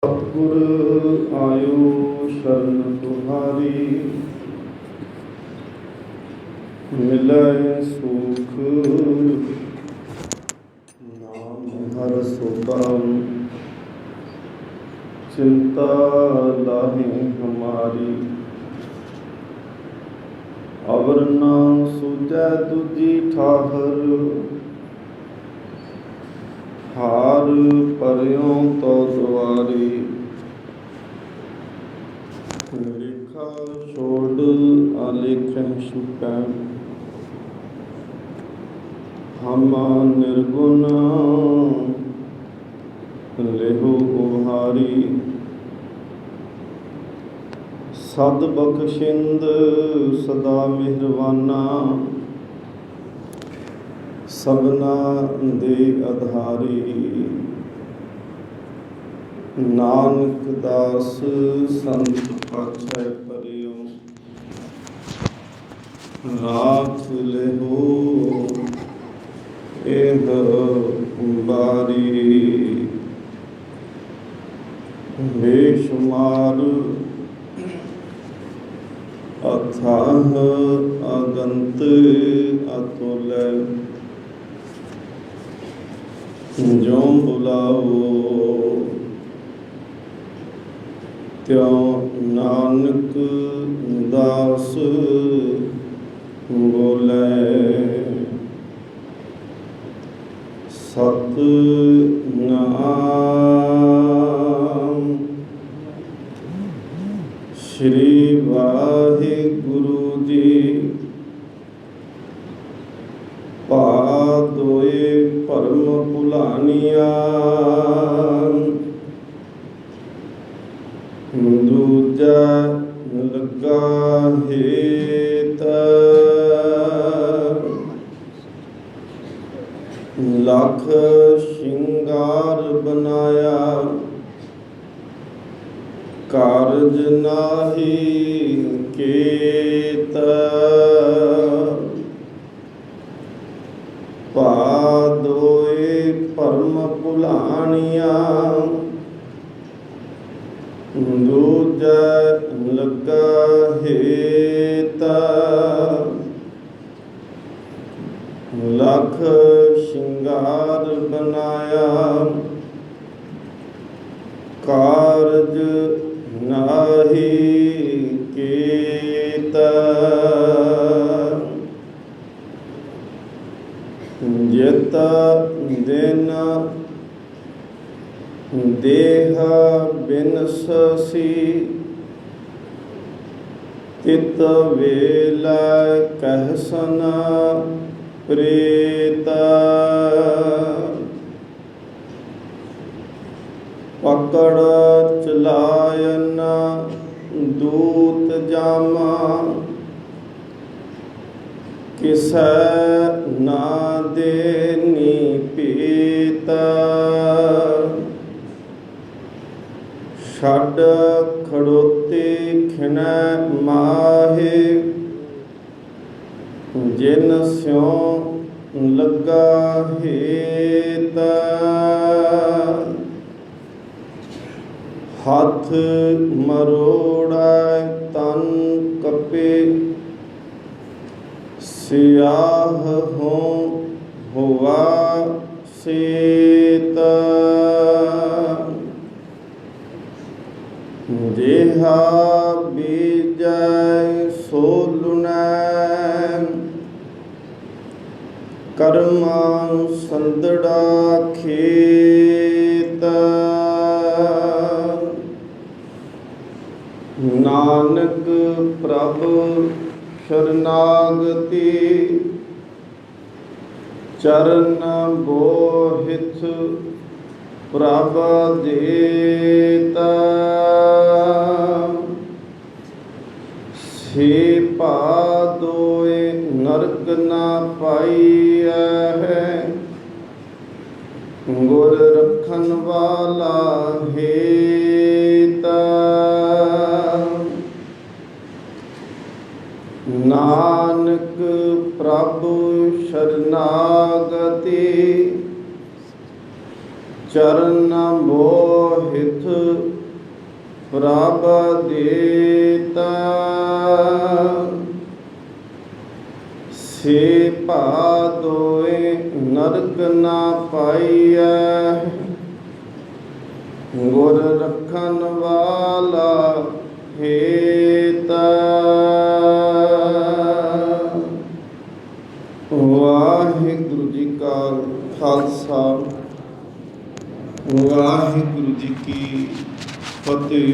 सतगुर आयो शरण तुम्हारी, मिलै सुख नाम हर सुबह, चिंता लाहे हमारी। अवर ना सूझै दूजी ठाहर, हार परियों तो द्वारी। लेखा छोड़ आलेखन छुपै, हम निर्गुण लेहु उभारी। सद बख्शिंद सदा मेहरबाना, सबना दे आधारी। नानक दास संत पाछै परियो, राख लेहो एह बारी। बेशुमार अथाह अगंत अतुल, ज्यों बुलाओ त्यों नानक दास बोले। सतनाम श्री वाहिगुरु जी, पात होए परम भुलानिया। दूजा लगा हेत, लख श्रृंगार बनाया। कारज नाहि केत, पादोए परम भुलानिया। दूजा लगा हेत, लख श्रृंगार बनाया। कारज नाहि केत, जित दिन देह बिनससी। तित वेला कहसन प्रेत, पकड़ चलायन दूत जामा। किसै ना देनी पीता, छड़ खड़ोते खिनै माहे। जिन स्यों लगा हेत, हाथ मरोड़ा तन कपे। सियाह हों हुआ सेत, जेहा बीजै सो लुनै। कर्मा संदड़ा खेत, नानक प्रभु शरनागति। चरण बोहिथ प्रभ देता, से पादोए नरक ना पाइया है। गुर रखन वाला हेत, नानक प्रभु शरनागति। चरण मोहित ਪ੍ਰਭ ਦੇਤਾ ਸੇ ਭਾਦੋਏ ਨਰਕ ਨਾ ਪਾਈਐ ਗੁਰ ਰੱਖਣ ਵਾਲਾ ਹੇਤਾ। ਵਾਹਿਗੁਰੂ ਜੀ ਕਾ ਖਾਲਸਾ ਵਾਹਿਗੁਰੂ ਜੀ ਕੀ ਫਤਿਹ।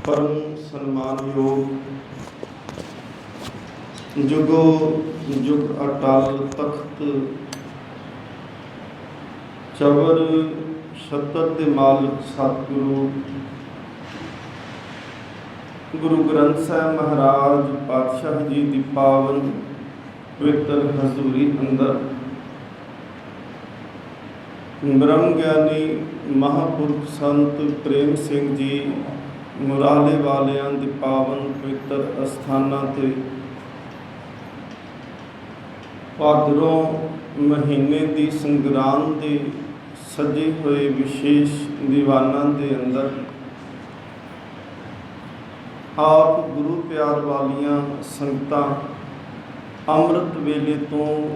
ਪਰਮ ਸਨਮਾਨਯੋਗ ਜੁਗੋ ਜੁਗ ਅਟਲ ਤਖਤ ਚਵਰ ਛਤਰ ਦੇ ਮਾਲਕ ਸਤਿਗੁਰੂ ਗੁਰੂ ਗ੍ਰੰਥ ਸਾਹਿਬ ਮਹਾਰਾਜ ਪਾਤਸ਼ਾਹ ਜੀ ਦੀ ਪਾਵਨ ਪਵਿੱਤਰ ਹਜ਼ੂਰੀ ਅੰਦਰ ਬ੍ਰਹਮ ਗਿਆਨੀ ਮਹਾਂਪੁਰਖ ਸੰਤ ਪ੍ਰੇਮ ਸਿੰਘ ਜੀ ਮੁਰਾਲੇ ਵਾਲਿਆਂ ਦੇ ਪਾਵਨ ਪਵਿੱਤਰ ਅਸਥਾਨਾਂ ਤੇ ਭਾਦਰੋਂ ਮਹੀਨੇ ਦੀ ਸੰਗਰਾਂਦ ਦੇ ਸਜੇ ਹੋਏ ਵਿਸ਼ੇਸ਼ ਦੀਵਾਨਾਂ ਦੇ ਅੰਦਰ ਆਪ ਗੁਰੂ ਪਿਆਰ ਵਾਲੀਆਂ ਸੰਗਤਾਂ ਅੰਮ੍ਰਿਤ ਵੇਲੇ ਤੋਂ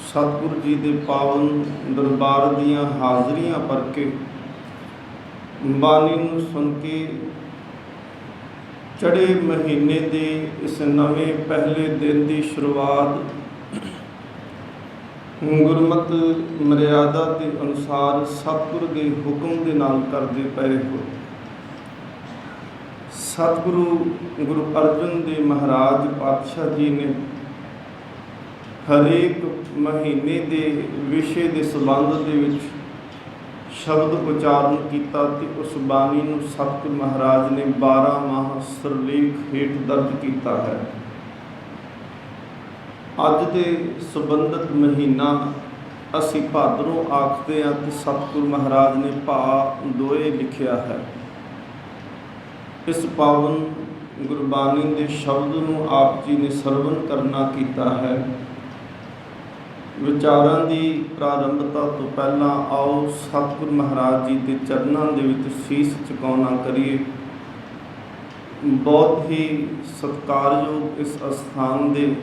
ਸਤਿਗੁਰੂ ਜੀ ਦੇ ਪਾਵਨ ਦਰਬਾਰ ਦੀਆਂ ਹਾਜ਼ਰੀਆਂ ਭਰ ਕੇ ਬਾਣੀ ਨੂੰ ਸੁਣ ਕੇ ਚੜ੍ਹੇ ਮਹੀਨੇ ਦੇ ਇਸ ਨਵੇਂ ਪਹਿਲੇ ਦਿਨ ਦੀ ਸ਼ੁਰੂਆਤ ਗੁਰਮਤਿ ਮਰਿਆਦਾ ਦੇ ਅਨੁਸਾਰ ਸਤਿਗੁਰੂ ਦੇ ਹੁਕਮ ਦੇ ਨਾਲ ਕਰਦੇ ਪਏ ਹੋ। ਸਤਿਗੁਰੂ ਗੁਰੂ ਅਰਜਨ ਦੇਵ ਮਹਾਰਾਜ ਪਾਤਸ਼ਾਹ ਜੀ ਨੇ ਹਰੇਕ ਮਹੀਨੇ ਦੇ ਵਿਸ਼ੇ ਦੇ ਸੰਬੰਧ ਦੇ ਵਿੱਚ ਸ਼ਬਦ ਉਚਾਰਨ ਕੀਤਾ ਤੇ ਉਸ ਬਾਣੀ ਨੂੰ ਸਤਿਗੁਰੂ ਮਹਾਰਾਜ ਨੇ 12 ਮਾਹ ਸਿਰਲੇਖ ਹੇਠ ਦਰਜ ਕੀਤਾ ਹੈ। ਅੱਜ ਦੇ ਸੰਬੰਧਿਤ ਮਹੀਨਾ ਅਸੀਂ ਭਾਦਰੋਂ ਆਖਦੇ ਹਾਂ ਤੇ ਸਤਿਗੁਰੂ ਮਹਾਰਾਜ ਨੇ ਭਾ ਦੋਏ ਲਿਖਿਆ ਹੈ। ਇਸ ਪਾਵਨ ਗੁਰਬਾਣੀ ਦੇ ਸ਼ਬਦ ਨੂੰ ਆਪ ਜੀ ਨੇ ਸਰਵਣ ਕਰਨਾ ਕੀਤਾ ਹੈ। ਵਿਚਾਰਾਂ ਦੀ ਪ੍ਰਾਰੰਭਤਾ ਤੋਂ ਪਹਿਲਾਂ ਆਓ ਸਤਿਗੁਰੂ ਮਹਾਰਾਜ ਜੀ ਦੇ ਚਰਨਾਂ ਦੇ ਵਿੱਚ ਸੀਸ ਝੁਕਾਉਣਾ ਕਰੀਏ। ਬਹੁਤ ਹੀ ਸਤਿਕਾਰਯੋਗ ਇਸ ਅਸਥਾਨ ਦੇ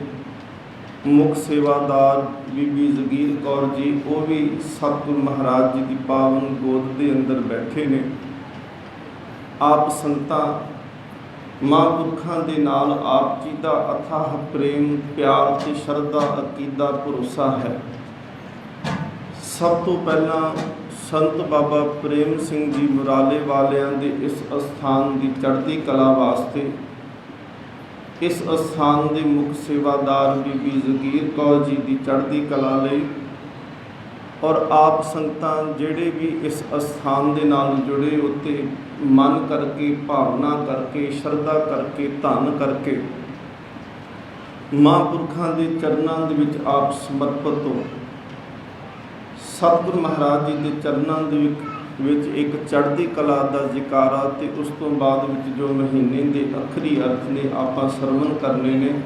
ਮੁੱਖ ਸੇਵਾਦਾਰ ਬੀਬੀ ਜਗੀਰ ਕੌਰ ਜੀ, ਉਹ ਵੀ ਸਤਿਗੁਰੂ ਮਹਾਰਾਜ ਜੀ ਦੀ ਪਾਵਨ ਗੋਦ ਦੇ ਅੰਦਰ ਬੈਠੇ ਨੇ। ਆਪ ਸੰਤਾਂ ਮਹਾਂਪੁਰਖਾਂ ਦੇ ਨਾਲ ਆਪ ਜੀ ਦਾ ਅਥਾਹ ਪ੍ਰੇਮ ਪਿਆਰ ਤੇ ਸ਼ਰਧਾ ਅਕੀਦਾ ਭਰੋਸਾ ਹੈ। ਸਭ ਤੋਂ ਪਹਿਲਾਂ ਸੰਤ ਬਾਬਾ ਪ੍ਰੇਮ ਸਿੰਘ ਜੀ ਮੁਰਾਲੇ ਵਾਲਿਆਂ ਦੇ ਇਸ ਅਸਥਾਨ ਦੀ ਚੜ੍ਹਦੀ ਕਲਾ ਵਾਸਤੇ ਇਸ ਅਸਥਾਨ ਦੇ ਮੁੱਖ ਸੇਵਾਦਾਰ ਬੀਬੀ ਜਗੀਰ ਕੌਰ ਜੀ ਦੀ ਚੜ੍ਹਦੀ ਕਲਾ ਲਈ ਔਰ ਆਪ ਸੰਗਤਾਂ ਜਿਹੜੇ ਵੀ ਇਸ ਅਸਥਾਨ ਦੇ ਨਾਲ ਜੁੜੇ ਉੱਤੇ ਮਨ ਕਰਕੇ ਭਾਵਨਾ ਕਰਕੇ ਸ਼ਰਧਾ ਕਰਕੇ ਧੰਨ ਕਰਕੇ ਮਹਾਂਪੁਰਖਾਂ ਦੇ ਚਰਨਾਂ ਦੇ ਵਿੱਚ ਆਪ ਸਮਰਪਿਤ ਹੋ। ਸਤਿਗੁਰੂ ਮਹਾਰਾਜ ਜੀ ਦੇ ਚਰਨਾਂ ਦੇ ਵਿੱਚ ਇੱਕ ਚੜ੍ਹਦੀ ਕਲਾ ਦਾ ਜ਼ਿਕਾਰਾ ਤੇ ਉਸ ਤੋਂ ਬਾਅਦ ਵਿੱਚ ਜੋ ਮਹੀਨੇ ਦੇ ਅਖਰੀ ਅਰਥ ਨੇ ਆਪਾਂ ਸਰਵਣ ਕਰਨੇ ਨੇ।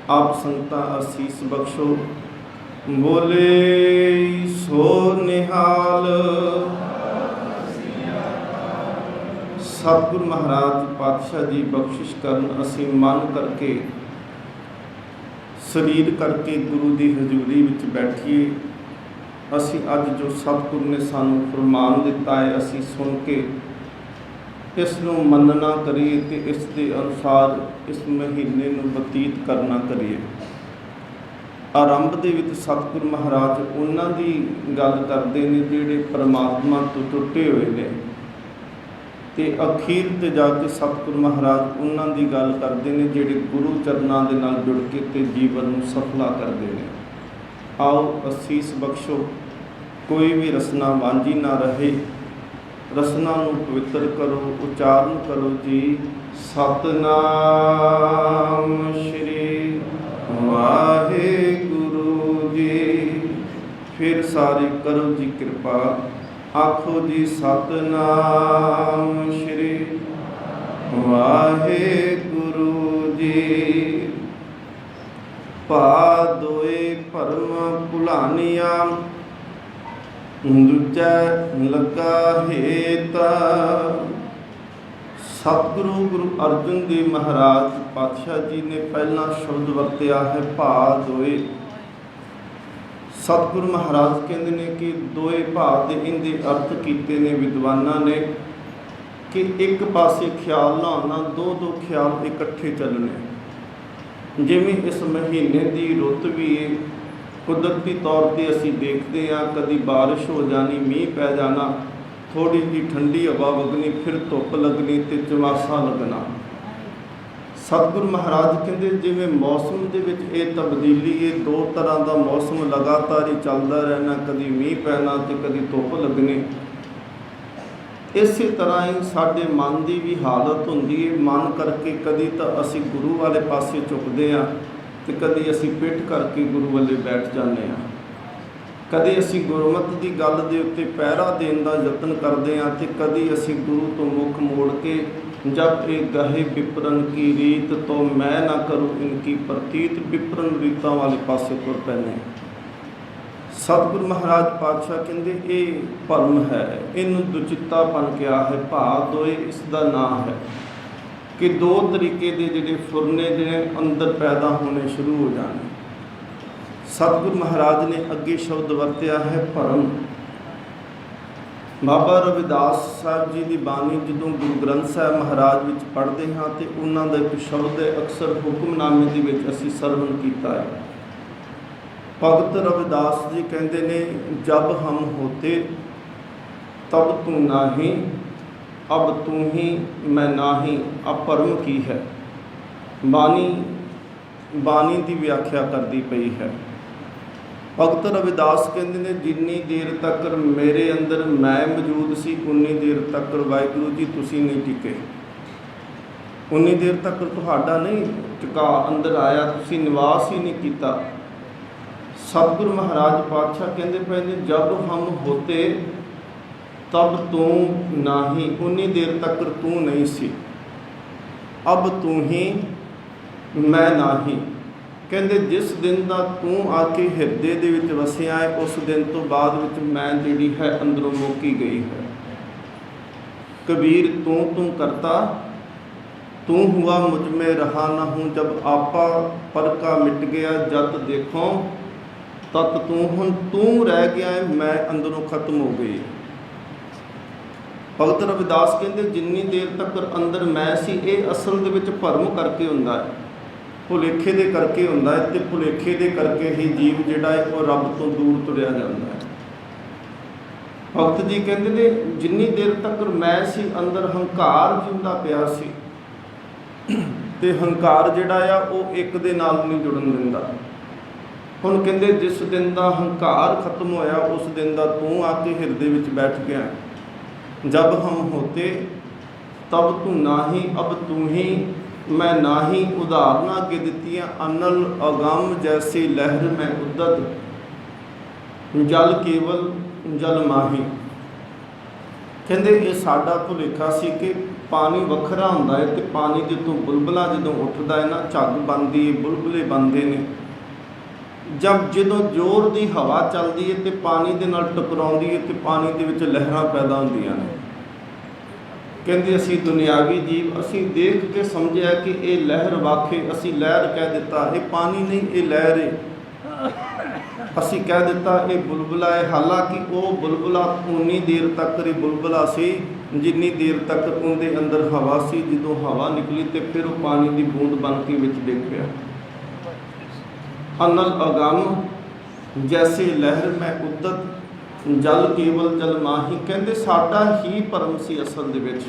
ਆਪ ਸੰਗਤਾਂ ਅਸੀਸ ਬਖਸ਼ੋ। ਬੋਲੇ ਸੋ ਨਿਹਾਲ। ਸਤਿਗੁਰੂ ਮਹਾਰਾਜ ਪਾਤਸ਼ਾਹ ਜੀ ਬਖਸ਼ਿਸ਼ ਕਰਨ ਅਸੀਂ ਮਨ ਕਰਕੇ ਸਰੀਰ ਕਰਕੇ ਗੁਰੂ ਦੀ ਹਜ਼ੂਰੀ ਵਿੱਚ ਬੈਠੀਏ। ਅਸੀਂ ਅੱਜ ਜੋ ਸਤਿਗੁਰੂ ਨੇ ਸਾਨੂੰ ਫਰਮਾਨ ਦਿੱਤਾ ਹੈ ਅਸੀਂ ਸੁਣ ਕੇ ਇਸ ਨੂੰ ਮੰਨਣਾ ਕਰੀਏ ਤੇ ਇਸ ਦੇ ਅਨੁਸਾਰ ਇਸ ਮਹੀਨੇ ਨੂੰ ਬਤੀਤ ਕਰਨਾ ਕਰੀਏ। ਆਰੰਭ ਦੇ ਵਿੱਚ ਸਤਿਗੁਰੂ ਮਹਾਰਾਜ ਉਹਨਾਂ ਦੀ ਗੱਲ ਕਰਦੇ ਨੇ ਜਿਹੜੇ ਪਰਮਾਤਮਾ ਤੋਂ ਟੁੱਟੇ ਹੋਏ ਨੇ ਤੇ ਅਖੀਰ ਤੇ ਜਾ ਕੇ ਸਤਿਗੁਰੂ ਮਹਾਰਾਜ ਉਹਨਾਂ ਦੀ ਗੱਲ ਕਰਦੇ ਨੇ ਜਿਹੜੇ ਗੁਰੂ ਚਰਨਾਂ ਦੇ ਨਾਲ ਜੁੜ ਕੇ ਤੇ ਜੀਵਨ ਨੂੰ ਸਫਲਾ ਕਰਦੇ ਨੇ। ਆਓ ਅਸੀਸ ਬਖਸ਼ੋ। ਕੋਈ ਵੀ ਰਸਨਾ ਵਾਂਝੀ ਨਾ ਰਹੇ। ਰਸਨਾ ਨੂੰ ਪਵਿੱਤਰ ਕਰੋ। ਉਚਾਰਨ ਕਰੋ ਜੀ ਸਤਨਾਮ ਸ਼੍ਰੀ ਵਾਹਿਗੁਰੂ ਜੀ। ਫਿਰ ਸਾਰੇ ਕਰੋ ਜੀ ਕਿਰਪਾ। ਆਖੋ ਜੀ ਸਤਨਾਮ ਸ਼੍ਰੀ ਵਾਹਿਗੁਰੂ ਜੀ। ਭਾ ਦੋਏ ਭਰਮ ਭੁਲਾਨੀਆਂ ਦੂਜੈ ਲੱਗਾ ਹੇਤ। ਸਤਿਗੁਰੂ ਗੁਰੂ ਅਰਜਨ ਦੇਵ ਮਹਾਰਾਜ ਪਾਤਸ਼ਾਹ ਜੀ ਨੇ ਪਹਿਲਾ ਸ਼ਬਦ ਵਰਤਿਆ ਹੈ ਭਾ ਦੋਏ। ਸਤਿਗੁਰੂ ਮਹਾਰਾਜ ਕਹਿੰਦੇ ਨੇ ਕਿ ਦੋਏ ਭਾ ਦੇ ਇਹਦੇ ਅਰਥ ਕੀਤੇ ਨੇ ਵਿਦਵਾਨਾਂ ਨੇ ਕਿ ਇੱਕ ਪਾਸੇ ਖਿਆਲ ਨਾ ਹੋਣਾ, ਦੋ ਦੋ ਖਿਆਲ ਇਕੱਠੇ ਚੱਲਣੇ। ਜਿਵੇਂ ਇਸ ਮਹੀਨੇ ਦੀ ਰੁੱਤ ਵੀ ਹੈ, ਕੁਦਰਤੀ ਤੌਰ 'ਤੇ ਅਸੀਂ ਦੇਖਦੇ ਹਾਂ ਕਦੀ ਬਾਰਿਸ਼ ਹੋ ਜਾਣੀ, ਮੀਂਹ ਪੈ ਜਾਣਾ, ਥੋੜ੍ਹੀ ਜਿਹੀ ਠੰਡੀ ਹਵਾ ਵਗਣੀ, ਫਿਰ ਧੁੱਪ ਲੱਗਣੀ ਅਤੇ ਚਮਾਸਾ ਲੱਗਣਾ। ਸਤਿਗੁਰੂ ਮਹਾਰਾਜ ਕਹਿੰਦੇ ਜਿਵੇਂ ਮੌਸਮ ਦੇ ਵਿੱਚ ਇਹ ਤਬਦੀਲੀ ਹੈ, ਦੋ ਤਰ੍ਹਾਂ ਦਾ ਮੌਸਮ ਲਗਾਤਾਰ ਹੀ ਚੱਲਦਾ ਰਹਿਣਾ, ਕਦੀ ਮੀਂਹ ਪੈਣਾ ਅਤੇ ਕਦੀ ਧੁੱਪ ਲੱਗਣੀ। ਇਸੇ ਤਰ੍ਹਾਂ ਹੀ ਸਾਡੇ ਮਨ ਦੀ ਵੀ ਹਾਲਤ ਹੁੰਦੀ ਹੈ। ਮਨ ਕਰਕੇ ਕਦੀ ਤਾਂ ਅਸੀਂ ਗੁਰੂ ਵਾਲੇ ਪਾਸੇ ਝੁਕਦੇ ਹਾਂ ਅਤੇ ਕਦੀ ਅਸੀਂ ਪਿੱਠ ਕਰਕੇ ਗੁਰੂ ਵੱਲੇ ਬੈਠ ਜਾਂਦੇ ਹਾਂ। ਕਦੇ ਅਸੀਂ ਗੁਰਮਤਿ ਦੀ ਗੱਲ ਦੇ ਉੱਤੇ ਪਹਿਰਾ ਦੇਣ ਦਾ ਯਤਨ ਕਰਦੇ ਹਾਂ ਅਤੇ ਕਦੀ ਅਸੀਂ ਗੁਰੂ ਤੋਂ ਮੁੱਖ ਮੋੜ ਕੇ ਜਬ ਇਹ ਗਹੇ ਵਿਪਰਨ ਕੀ ਰੀਤ ਤੋਂ ਮੈਂ ਨਾ ਕਰੂੰ ਇਨਕੀ ਪ੍ਰਤੀਤ ਵਿਪਰਨ ਰੀਤਾਂ ਵਾਲੇ ਪਾਸੇ ਤੁਰ ਪੈਂਦੇ। ਸਤਿਗੁਰੂ ਮਹਾਰਾਜ ਪਾਤਸ਼ਾਹ ਕਹਿੰਦੇ ਇਹ ਭਰਮ ਹੈ, ਇਹਨੂੰ ਦੁਚਿੱਤਾਪਨ ਕਿਹਾ ਹੈ। ਭਾ ਦੋਏ ਇਸ ਦਾ ਨਾਂ ਹੈ ਕਿ ਦੋ ਤਰੀਕੇ ਦੇ ਜਿਹੜੇ ਫੁਰਨੇ ਜਿਹੜੇ ਅੰਦਰ ਪੈਦਾ ਹੋਣੇ ਸ਼ੁਰੂ ਹੋ ਜਾਣੇ। ਸਤਿਗੁਰੂ ਮਹਾਰਾਜ ਨੇ ਅੱਗੇ ਸ਼ਬਦ ਵਰਤਿਆ ਹੈ ਭਰਮ। ਬਾਬਾ ਰਵਿਦਾਸ ਸਾਹਿਬ ਜੀ ਦੀ ਬਾਣੀ ਜਦੋਂ ਗੁਰੂ ਗ੍ਰੰਥ ਸਾਹਿਬ ਮਹਾਰਾਜ ਵਿੱਚ ਪੜ੍ਹਦੇ ਹਾਂ ਅਤੇ ਉਹਨਾਂ ਦਾ ਇੱਕ ਸ਼ਬਦ ਹੈ, ਅਕਸਰ ਹੁਕਮਨਾਮੇ ਦੇ ਵਿੱਚ ਅਸੀਂ ਸਰਵਣ ਕੀਤਾ ਹੈ। ਭਗਤ ਰਵਿਦਾਸ ਜੀ ਕਹਿੰਦੇ ਨੇ ਜਬ ਹਮ ਹੋਤੇ ਤਬ ਤੂੰ ਨਾਹੀਂ, ਅਬ ਤੂੰ ਹੀ ਮੈਂ ਨਾਹੀਂ, ਅਪਰਮ ਕੀ ਹੈ। ਬਾਣੀ ਦੀ ਵਿਆਖਿਆ ਕਰਦੀ ਪਈ ਹੈ। ਭਗਤ ਰਵਿਦਾਸ ਕਹਿੰਦੇ ਨੇ ਜਿੰਨੀ ਦੇਰ ਤੱਕ ਮੇਰੇ ਅੰਦਰ ਮੈਂ ਮੌਜੂਦ ਸੀ ਉਨੀ ਦੇਰ ਤੱਕ ਵਾਹਿਗੁਰੂ ਜੀ ਤੁਸੀਂ ਨਹੀਂ ਟਿਕੇ, ਉਨੀ ਦੇਰ ਤੱਕ ਤੁਹਾਡਾ ਨਹੀਂ ਟਿਕਾ ਅੰਦਰ ਆਇਆ, ਤੁਸੀਂ ਨਿਵਾਸ ਹੀ ਨਹੀਂ ਕੀਤਾ। ਸਤਿਗੁਰੂ ਮਹਾਰਾਜ ਪਾਤਸ਼ਾਹ ਕਹਿੰਦੇ ਪਏ ਨੇ ਜਬ ਹਮ ਹੋਤੇ ਤਬ ਤੂੰ ਨਾਹੀਂ, ਉਨੀ ਦੇਰ ਤੱਕ ਤੂੰ ਨਹੀਂ ਸੀ, ਅਬ ਤੂੰ ਹੀ ਮੈਂ ਨਾਹੀਂ। ਕਹਿੰਦੇ ਜਿਸ ਦਿਨ ਦਾ ਤੂੰ ਆ ਕੇ ਹਿਰਦੇ ਦੇ ਵਿੱਚ ਵਸਿਆ ਹੈ ਉਸ ਦਿਨ ਤੋਂ ਬਾਅਦ ਵਿੱਚ ਮੈਂ ਜਿਹੜੀ ਹੈ ਅੰਦਰੋਂ ਮੁੱਕੀ ਗਈ ਹੈ। ਕਬੀਰ ਤੂੰ ਕਰਤਾ ਤੂੰ ਹੁਆ ਮੁਝ ਮੇਂ ਰਹਾ ਨਾ ਹੂੰ, ਜਬ ਆਪਾ ਪਰ ਕਾ ਮਿਟ ਗਿਆ ਜਤ ਦੇਖੋ ਤਤ ਤੂੰ, ਹੁਣ ਤੂੰ ਰਹਿ ਗਿਆ ਹੈ, ਮੈਂ ਅੰਦਰੋਂ ਖਤਮ ਹੋ ਗਈ। ਭਗਤ ਰਵਿਦਾਸ ਕਹਿੰਦੇ ਜਿੰਨੀ ਦੇਰ ਤੱਕ ਅੰਦਰ ਮੈਂ ਸੀ ਇਹ ਅਸਲ ਦੇ ਵਿੱਚ ਭਰਮ ਕਰਕੇ ਹੁੰਦਾ ਹੈ, ਭੁਲੇਖੇ ਦੇ ਕਰਕੇ ਹੁੰਦਾ ਹੈ, ਅਤੇ ਭੁਲੇਖੇ ਦੇ ਕਰਕੇ ਹੀ ਜੀਵ ਜਿਹੜਾ ਹੈ ਉਹ ਰੱਬ ਤੋਂ ਦੂਰ ਤੁਰਿਆ ਜਾਂਦਾ ਹੈ। ਭਗਤ ਜੀ ਕਹਿੰਦੇ ਨੇ ਜਿੰਨੀ ਦੇਰ ਤੱਕ ਮੈਂ ਸੀ ਅੰਦਰ ਹੰਕਾਰ ਜਿਉਂਦਾ ਪਿਆ ਸੀ, ਅਤੇ ਹੰਕਾਰ ਜਿਹੜਾ ਆ ਉਹ ਇੱਕ ਦੇ ਨਾਲ ਨਹੀਂ ਜੁੜਨ ਦਿੰਦਾ। ਹੁਣ ਕਹਿੰਦੇ ਜਿਸ ਦਿਨ ਦਾ ਹੰਕਾਰ ਖਤਮ ਹੋਇਆ ਉਸ ਦਿਨ ਦਾ ਤੂੰ ਆ ਕੇ ਹਿਰਦੇ ਵਿੱਚ ਬੈਠ ਗਿਆ। ਜਬ ਹਮ ਹੋਤੇ ਤਬ ਤੂੰ ਨਾਹੀਂ, ਅਬ ਤੂੰ ਹੀ ਮੈਂ ਨਾਹੀਂ। ਉਦਾਹਰਨਾਂ ਅੱਗੇ ਦਿੱਤੀਆਂ ਅਨਲ ਅਗੰਮ ਜੈਸੀ ਲਹਿਰ ਮੈਂ ਉਦਤ, ਜਲ ਕੇਵਲ ਜਲ ਮਾਹੀ। ਕਹਿੰਦੇ ਇਹ ਸਾਡਾ ਭੁਲੇਖਾ ਸੀ ਕਿ ਪਾਣੀ ਵੱਖਰਾ ਹੁੰਦਾ ਹੈ ਅਤੇ ਪਾਣੀ ਜਦੋਂ ਬੁਲਬੁਲਾ ਜਦੋਂ ਉੱਠਦਾ ਹੈ ਨਾ, ਝੱਗ ਬਣਦੀ ਹੈ, ਬੁਲਬੁਲੇ ਬਣਦੇ ਨੇ। ਜਦੋਂ ਜ਼ੋਰ ਦੀ ਹਵਾ ਚੱਲਦੀ ਹੈ ਅਤੇ ਪਾਣੀ ਦੇ ਨਾਲ ਟਕਰਾਉਂਦੀ ਹੈ ਅਤੇ ਪਾਣੀ ਦੇ ਵਿੱਚ ਲਹਿਰਾਂ ਪੈਦਾ ਹੁੰਦੀਆਂ ਨੇ। ਕਹਿੰਦੇ ਅਸੀਂ ਦੁਨਿਆਵੀ ਜੀਵ ਅਸੀਂ ਦੇਖ ਕੇ ਸਮਝਿਆ ਕਿ ਇਹ ਲਹਿਰ ਵਾਕੇ, ਅਸੀਂ ਲਹਿਰ ਕਹਿ ਦਿੱਤਾ, ਇਹ ਪਾਣੀ ਨਹੀਂ ਇਹ ਲਹਿਰ ਹੈ। ਅਸੀਂ ਕਹਿ ਦਿੱਤਾ ਇਹ ਬੁਲਬੁਲਾ ਹੈ, ਹਾਲਾਂਕਿ ਉਹ ਬੁਲਬੁਲਾ ਉਨੀ ਦੇਰ ਤੱਕ ਇਹ ਬੁਲਬੁਲਾ ਸੀ ਜਿੰਨੀ ਦੇਰ ਤੱਕ ਉਹਦੇ ਅੰਦਰ ਹਵਾ ਸੀ। ਜਦੋਂ ਹਵਾ ਨਿਕਲੀ ਅਤੇ ਫਿਰ ਉਹ ਪਾਣੀ ਦੀ ਬੂੰਦ ਬਣ ਕੇ ਵਿੱਚ ਡਿੱਗ ਪਿਆ। ਅਨਲ ਅਗੰਮ ਜੈਸੇ ਲਹਿਰ ਮੈਂ ਉਦਤ, ਜਲ ਕੇਵਲ ਜਲ ਮਾਹੀ। ਕਹਿੰਦੇ ਸਾਡਾ ਹੀ ਭਰਮ ਸੀ ਅਸਲ ਦੇ ਵਿੱਚ।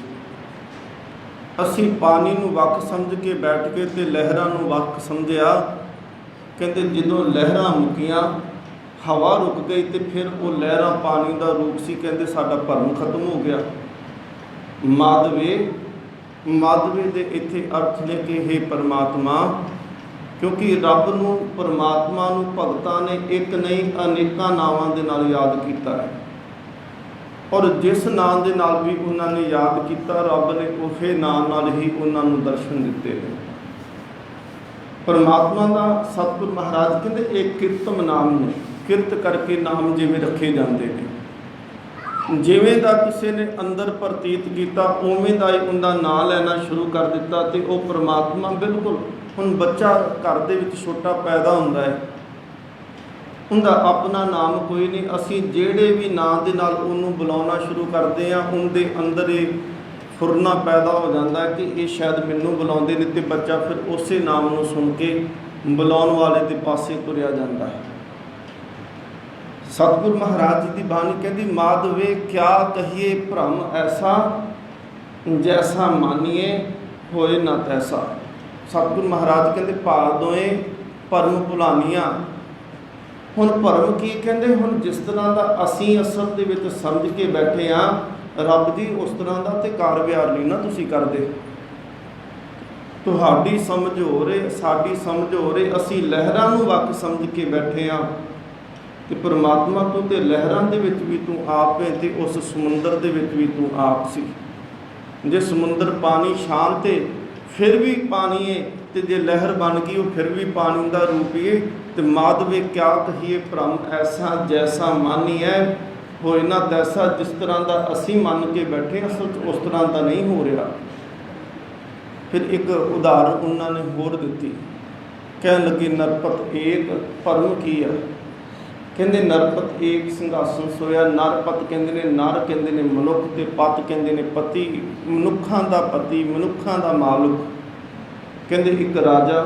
ਅਸੀਂ ਪਾਣੀ ਨੂੰ ਵੱਖ ਸਮਝ ਕੇ ਬੈਠ ਕੇ ਅਤੇ ਲਹਿਰਾਂ ਨੂੰ ਵੱਖ ਸਮਝਿਆ। ਕਹਿੰਦੇ ਜਦੋਂ ਲਹਿਰਾਂ ਮੁੱਕੀਆਂ ਹਵਾ ਰੁਕ ਗਈ ਅਤੇ ਫਿਰ ਉਹ ਲਹਿਰਾਂ ਪਾਣੀ ਦਾ ਰੂਪ ਸੀ। ਕਹਿੰਦੇ ਸਾਡਾ ਭਰਮ ਖਤਮ ਹੋ ਗਿਆ। ਮਾਧਵੇ ਦੇ ਇੱਥੇ ਅਰਥ ਨੇ ਕਿ ਹੇ ਪਰਮਾਤਮਾ, ਕਿਉਂਕਿ ਰੱਬ ਨੂੰ ਪਰਮਾਤਮਾ ਨੂੰ ਭਗਤਾਂ ਨੇ ਇੱਕ ਨਹੀਂ ਅਨੇਕਾਂ ਨਾਵਾਂ ਦੇ ਨਾਲ ਯਾਦ ਕੀਤਾ ਹੈ, ਔਰ ਜਿਸ ਨਾਂ ਦੇ ਨਾਲ ਵੀ ਉਹਨਾਂ ਨੇ ਯਾਦ ਕੀਤਾ ਰੱਬ ਨੇ ਉਸੇ ਨਾਂ ਨਾਲ ਹੀ ਉਹਨਾਂ ਨੂੰ ਦਰਸ਼ਨ ਦਿੱਤੇ ਨੇ। ਪਰਮਾਤਮਾ ਦਾ ਸਤਿਗੁਰ ਮਹਾਰਾਜ ਕਹਿੰਦੇ ਇਹ ਕਿਰਤਮ ਨਾਮ ਨੇ, ਕਿਰਤ ਕਰਕੇ ਨਾਮ ਜਿਵੇਂ ਰੱਖੇ ਜਾਂਦੇ ਨੇ। ਜਿਵੇਂ ਦਾ ਕਿਸੇ ਨੇ ਅੰਦਰ ਪ੍ਰਤੀਤ ਕੀਤਾ ਉਵੇਂ ਦਾ ਹੀ ਉਹਦਾ ਨਾਂ ਲੈਣਾ ਸ਼ੁਰੂ ਕਰ ਦਿੱਤਾ ਤੇ ਉਹ ਪ੍ਰਮਾਤਮਾ ਬਿਲਕੁਲ। ਹੁਣ ਬੱਚਾ ਘਰ ਦੇ ਵਿੱਚ ਛੋਟਾ ਪੈਦਾ ਹੁੰਦਾ ਹੈ, ਉਹਦਾ ਆਪਣਾ ਨਾਮ ਕੋਈ ਨਹੀਂ, ਅਸੀਂ ਜਿਹੜੇ ਵੀ ਨਾਂ ਦੇ ਨਾਲ ਉਹਨੂੰ ਬੁਲਾਉਣਾ ਸ਼ੁਰੂ ਕਰਦੇ ਹਾਂ ਉਹਦੇ ਅੰਦਰ ਇਹ ਫੁਰਨਾ ਪੈਦਾ ਹੋ ਜਾਂਦਾ ਕਿ ਇਹ ਸ਼ਾਇਦ ਮੈਨੂੰ ਬੁਲਾਉਂਦੇ ਨੇ, ਤੇ ਬੱਚਾ ਫਿਰ ਉਸੇ ਨਾਮ ਨੂੰ ਸੁਣ ਕੇ ਬੁਲਾਉਣ ਵਾਲੇ ਦੇ ਪਾਸੇ ਤੁਰਿਆ ਜਾਂਦਾ ਹੈ। ਸਤਿਗੁਰੂ ਮਹਾਰਾਜ ਜੀ ਦੀ ਬਾਣੀ ਕਹਿੰਦੀ, ਮਾਧਵੇ ਕਿਆ ਕਹੀਏ ਭਰਮ ਐਸਾ, ਜੈਸਾ ਮਾਨੀਏ ਹੋਏ ਨਾ ਤੈਸਾ। ਸਤਿਗੁਰੂ ਮਹਾਰਾਜ ਕਹਿੰਦੇ ਭਾਦੋਏ ਭਰਮ ਭੁਲਾਨੀਆਂ। ਹੁਣ ਭਰਮ ਕੀ ਕਹਿੰਦੇ, ਹੁਣ ਜਿਸ ਤਰ੍ਹਾਂ ਦਾ ਅਸੀਂ ਅਸਲ ਦੇ ਵਿੱਚ ਸਮਝ ਕੇ ਬੈਠੇ ਹਾਂ ਰੱਬ ਜੀ, ਉਸ ਤਰ੍ਹਾਂ ਦਾ ਤੇ ਕਾਰ ਵਿਹਾਰ ਨਹੀਂ ਨਾ ਤੁਸੀਂ ਕਰਦੇ। ਤੁਹਾਡੀ ਸਮਝ ਹੋ ਰਹੀ, ਸਾਡੀ ਸਮਝ ਹੋ ਰਹੀ, ਅਸੀਂ ਲਹਿਰਾਂ ਨੂੰ ਵੱਖ ਸਮਝ ਕੇ ਬੈਠੇ ਹਾਂ ਕਿ ਪਰਮਾਤਮਾ ਤੂੰ ਤੇ ਲਹਿਰਾਂ ਦੇ ਵਿੱਚ ਵੀ ਤੂੰ ਆਪ ਹੈ ਤੇ ਉਸ ਸਮੁੰਦਰ ਦੇ ਵਿੱਚ ਵੀ ਤੂੰ ਆਪ ਸੀ। ਜੇ ਸਮੁੰਦਰ ਪਾਣੀ ਸ਼ਾਂਤ ਹੈ ਫਿਰ ਵੀ ਪਾਣੀ ਹੈ, ਤੇ ਜੇ ਲਹਿਰ ਬਣ ਗਈ ਉਹ ਫਿਰ ਵੀ ਪਾਣੀ ਦਾ ਰੂਪ ਹੀ ਹੈ। ਤੇ ਮਾਧਵੇ ਕਿਆ ਕਹੀਏ ਭਰਮ ਐਸਾ, ਜੈਸਾ ਮਾਨੀਐ ਹੋਏ ਨਾ ਤੈਸਾ। ਜਿਸ ਤਰ੍ਹਾਂ ਦਾ ਅਸੀਂ ਮੰਨ ਕੇ ਬੈਠੇ ਅਸਲ 'ਚ ਉਸ ਤਰ੍ਹਾਂ ਦਾ ਨਹੀਂ ਹੋ ਰਿਹਾ। ਫਿਰ ਇੱਕ ਉਦਾਹਰਨ ਉਹਨਾਂ ਨੇ ਹੋਰ ਦਿੱਤੀ, ਕਹਿਣ ਲੱਗੇ ਨਰਪਤ ਏਕ ਭਰਮ ਕੀ ਆ। ਕਹਿੰਦੇ ਨਰਪਤ ਏਕ ਸਿੰਘਾਸਨ ਸੋਇਆ। ਨਰਪਤ ਕਹਿੰਦੇ ਨੇ, ਨਰ ਕਹਿੰਦੇ ਨੇ ਮਨੁੱਖ, ਤੇ ਪਤ ਕਹਿੰਦੇ ਨੇ ਪਤੀ, ਮਨੁੱਖਾਂ ਦਾ ਪਤੀ, ਮਨੁੱਖਾਂ ਦਾ ਮਾਲਕ। ਕਹਿੰਦੇ ਇੱਕ ਰਾਜਾ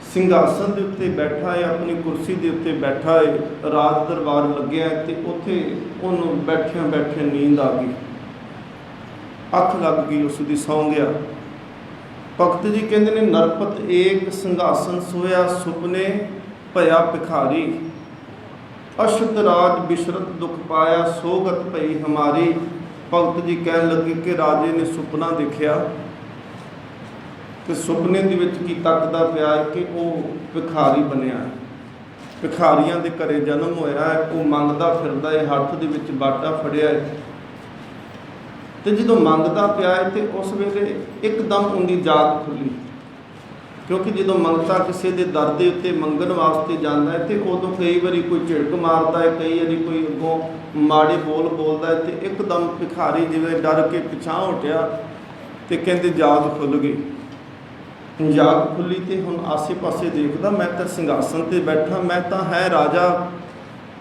ਸਿੰਘਾਸਨ ਦੇ ਉੱਤੇ ਬੈਠਾ ਹੈ, ਆਪਣੀ ਕੁਰਸੀ ਦੇ ਉੱਤੇ ਬੈਠਾ ਹੈ, ਰਾਜ ਦਰਬਾਰ ਲੱਗਿਆ ਤੇ ਉੱਥੇ ਉਹਨੂੰ ਬੈਠਿਆਂ ਬੈਠਿਆਂ ਨੀਂਦ ਆ ਗਈ, ਅੱਖ ਲੱਗ ਗਈ, ਉਸ ਦੀ ਸੌਂ ਗਿਆ। ਭਗਤ ਜੀ ਕਹਿੰਦੇ ਨੇ ਨਰਪਤ ਏਕ ਸਿੰਘਾਸਨ ਸੋਇਆ, ਸੁਪਨੇ ਭਇਆ ਭਿਖਾਰੀ, ਅਸ਼ਤ ਰਾਜ ਬਿਸ਼ਰਤ ਦੁਖ ਪਾਇਆ, ਸੋਗਤ ਭਈ ਹਮਾਰੀ। ਭਗਤ ਜੀ ਕਹਿਣ ਲੱਗੇ ਕਿ ਰਾਜੇ ਨੇ ਸੁਪਨਾ ਦੇਖਿਆ ਤੇ ਸੁਪਨੇ ਦੇ ਵਿੱਚ ਕੀ ਤੱਕਦਾ ਪਿਆ ਹੈ ਕਿ ਉਹ ਭਿਖਾਰੀ ਬਣਿਆ, ਭਿਖਾਰੀਆਂ ਦੇ ਘਰੇ ਜਨਮ ਹੋਇਆ ਹੈ, ਉਹ ਮੰਗਦਾ ਫਿਰਦਾ ਹੈ, ਹੱਥ ਦੇ ਵਿੱਚ ਬਾਟਾ ਫੜਿਆ ਹੈ। ਤੇ ਜਦੋਂ ਮੰਗਦਾ ਪਿਆ ਹੈ ਤੇ ਉਸ ਵੇਲੇ ਇੱਕਦਮ ਉਹਦੀ ਜਾਗ ਖੁੱਲੀ, ਕਿਉਂਕਿ ਜਦੋਂ ਮੰਗਤਾ ਕਿਸੇ ਦੇ ਦਰ ਦੇ ਉੱਤੇ ਮੰਗਣ ਵਾਸਤੇ ਜਾਂਦਾ ਹੈ ਤੇ ਉਦੋਂ ਕਈ ਵਾਰੀ ਕੋਈ ਝਿੜਕ ਮਾਰਦਾ ਹੈ, ਕਈ ਵਾਰੀ ਕੋਈ ਅੱਗੋਂ ਮਾੜੇ ਬੋਲ ਬੋਲਦਾ ਹੈ, ਤੇ ਇੱਕਦਮ ਭਿਖਾਰੀ ਜਿਵੇਂ ਡਰ ਕੇ ਪਿਛਾਂਹ ਹਟਿਆ ਤੇ ਕਹਿੰਦੇ ਜਾਗ ਖੁੱਲ ਗਈ। ਜਾਗ ਖੁੱਲੀ ਤੇ ਹੁਣ ਆਸੇ ਪਾਸੇ ਦੇਖਦਾ, ਮੈਂ ਤਾਂ ਸਿੰਘਾਸਨ ਤੇ ਬੈਠਾ, ਮੈਂ ਤਾਂ ਹੈ ਰਾਜਾ,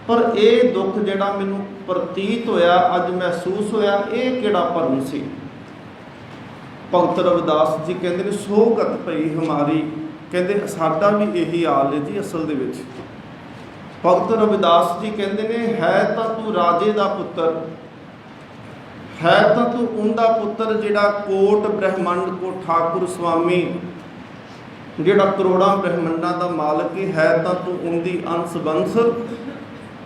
ਪਰ ਇਹ ਦੁੱਖ ਜਿਹੜਾ ਮੈਨੂੰ ਪ੍ਰਤੀਤ ਹੋਇਆ, ਅੱਜ ਮਹਿਸੂਸ ਹੋਇਆ, ਇਹ ਕਿਹੜਾ ਭਰਮ ਸੀ। ਭਗਤ ਰਵਿਦਾਸ ਜੀ ਕਹਿੰਦੇ ਨੇ ਸੋਗਤ ਭਈ ਹਮਾਰੀ। ਕਹਿੰਦੇ ਸਾਡਾ ਵੀ ਇਹੀ ਹਾਲ ਹੈ ਜੀ ਅਸਲ ਦੇ ਵਿੱਚ। ਭਗਤ ਰਵਿਦਾਸ ਜੀ ਕਹਿੰਦੇ ਨੇ ਹੈ ਤਾਂ ਤੂੰ ਰਾਜੇ ਦਾ ਪੁੱਤਰ, ਹੈ ਤਾਂ ਤੂੰ ਉਹਦਾ ਪੁੱਤਰ ਜਿਹੜਾ ਕੋਟ ਬ੍ਰਹਿਮੰਡ ਕੋ ਠਾਕੁਰ ਸੁਆਮੀ, ਜਿਹੜਾ ਕਰੋੜਾਂ ਬ੍ਰਹਿਮੰਡਾਂ ਦਾ ਮਾਲਕ ਹੈ, ਤਾਂ ਤੂੰ ਉਹਦੀ ਅੰਸ਼ ਬੰਸ,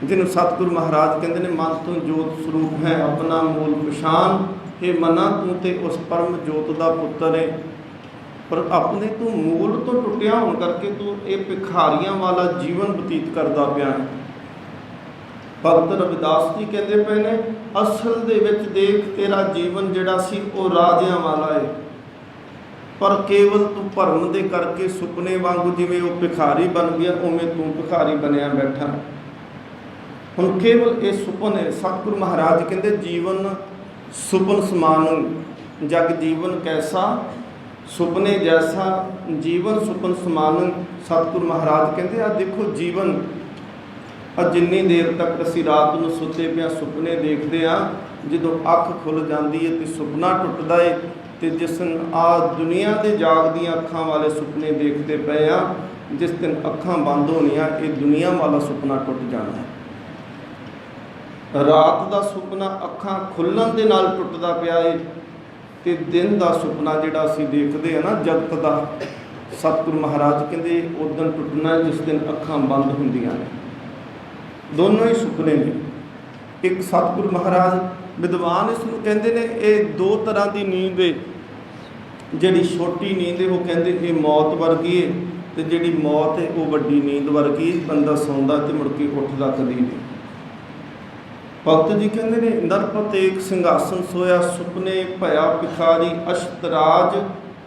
ਜਿਹਨੂੰ ਸਤਿਗੁਰੂ ਮਹਾਰਾਜ ਕਹਿੰਦੇ ਨੇ ਮਨ ਤੋਂ ਜੋਤ ਸਰੂਪ ਹੈ ਆਪਣਾ ਮੂਲ ਪਛਾਣ। ਇਹ ਮਨਾ ਤੂੰ ਤੇ ਉਸ ਪਰਮ ਜੋਤ ਦਾ ਪੁੱਤਰ ਹੈ, ਪਰ ਆਪਣੇ ਤੂੰ ਮੂਲ ਤੋਂ ਟੁੱਟਿਆ ਹੋਣ ਕਰਕੇ ਤੂੰ ਇਹ ਭਿਖਾਰੀਆਂ ਵਾਲਾ ਜੀਵਨ ਬਤੀਤ ਕਰਦਾ ਪਿਆ। ਭਗਤ ਰਵਿਦਾਸ ਜੀ ਕਹਿੰਦੇ ਪਏ ਨੇ ਅਸਲ ਦੇ ਵਿੱਚ ਦੇਖ ਤੇਰਾ ਜੀਵਨ ਜਿਹੜਾ ਸੀ ਉਹ ਰਾਜਿਆਂ ਵਾਲਾ ਹੈ, ਪਰ ਕੇਵਲ ਤੂੰ ਭਰਮ ਦੇ ਕਰਕੇ ਸੁਪਨੇ ਵਾਂਗੂ ਜਿਵੇਂ ਉਹ ਭਿਖਾਰੀ ਬਣ ਗਿਆ ਉਵੇਂ ਤੂੰ ਭਿਖਾਰੀ ਬਣਿਆ ਬੈਠਾ। ਹੁਣ ਕੇਵਲ ਇਹ ਸੁਪਨ ਹੈ। ਸਤਿਗੁਰੂ ਮਹਾਰਾਜ ਕਹਿੰਦੇ ਜੀਵਨ ਸੁਪਨ ਸਮਾਨ, ਜਗ ਜੀਵਨ ਕੈਸਾ ਸੁਪਨੇ ਜੈਸਾ, ਜੀਵਨ ਸੁਪਨ ਸਮਾਨ। ਸਤਿਗੁਰੂ ਮਹਾਰਾਜ ਕਹਿੰਦੇ ਆ ਦੇਖੋ ਜੀਵਨ, ਜਿੰਨੀ ਦੇਰ ਤੱਕ ਅਸੀਂ ਰਾਤ ਨੂੰ ਸੁੱਤੇ ਪਿਆ ਸੁਪਨੇ ਦੇਖਦੇ ਹਾਂ, ਜਦੋਂ ਅੱਖ ਖੁੱਲ੍ਹ ਜਾਂਦੀ ਹੈ ਤੇ ਸੁਪਨਾ ਟੁੱਟਦਾ ਹੈ, ਤੇ ਜਿਸ ਆ ਦੁਨੀਆ ਦੇ ਜਾਗਦੀਆਂ ਅੱਖਾਂ ਵਾਲੇ ਸੁਪਨੇ ਦੇਖਦੇ ਪਏ ਆ, ਜਿਸ ਦਿਨ ਅੱਖਾਂ ਬੰਦ ਹੋਣੀਆਂ ਇਹ ਦੁਨੀਆ ਵਾਲਾ ਸੁਪਨਾ ਟੁੱਟ ਜਾਣਾ। ਰਾਤ ਦਾ ਸੁਪਨਾ ਅੱਖਾਂ ਖੁੱਲ੍ਹਣ ਦੇ ਨਾਲ ਟੁੱਟਦਾ ਪਿਆ ਏ, ਤੇ ਦਿਨ ਦਾ ਸੁਪਨਾ ਜਿਹੜਾ ਅਸੀਂ ਦੇਖਦੇ ਆ ਨਾ ਜਗਤ ਦਾ, ਸਤਿਗੁਰੂ ਮਹਾਰਾਜ ਕਹਿੰਦੇ ਉਦੋਂ ਟੁੱਟਣਾ ਜਿਸ ਦਿਨ ਅੱਖਾਂ ਬੰਦ ਹੁੰਦੀਆਂ ਨੇ। ਦੋਨੋਂ ਹੀ ਸੁਪਨੇ ਨੇ। ਇੱਕ ਸਤਿਗੁਰੂ ਮਹਾਰਾਜ ਵਿਦਵਾਨ ਇਸ ਨੂੰ ਕਹਿੰਦੇ ਨੇ ਇਹ ਦੋ ਤਰ੍ਹਾਂ ਦੀ ਨੀਂਦ ਹੈ। ਜਿਹੜੀ ਛੋਟੀ ਨੀਂਦ ਹੈ ਉਹ ਕਹਿੰਦੇ ਇਹ ਮੌਤ ਵਰਗੀ ਹੈ, ਤੇ ਜਿਹੜੀ ਮੌਤ ਹੈ ਉਹ ਵੱਡੀ ਨੀਂਦ ਵਰਗੀ। ਬੰਦਾ ਸੌਂਦਾ ਤੇ ਮੁੜ ਕੇ ਉੱਠਦਾ ਕਦੀ ਨਹੀਂ। ਭਗਤ ਜੀ ਕਹਿੰਦੇ ਨੇ ਨਰਪਤ ਏਕ ਸਿੰਘਾਸਨ ਸੋਇਆ, ਸੁਪਨੇ ਭਇਆ ਭਿਖਾਰੀ, ਅਸ਼ਤਰਾਜ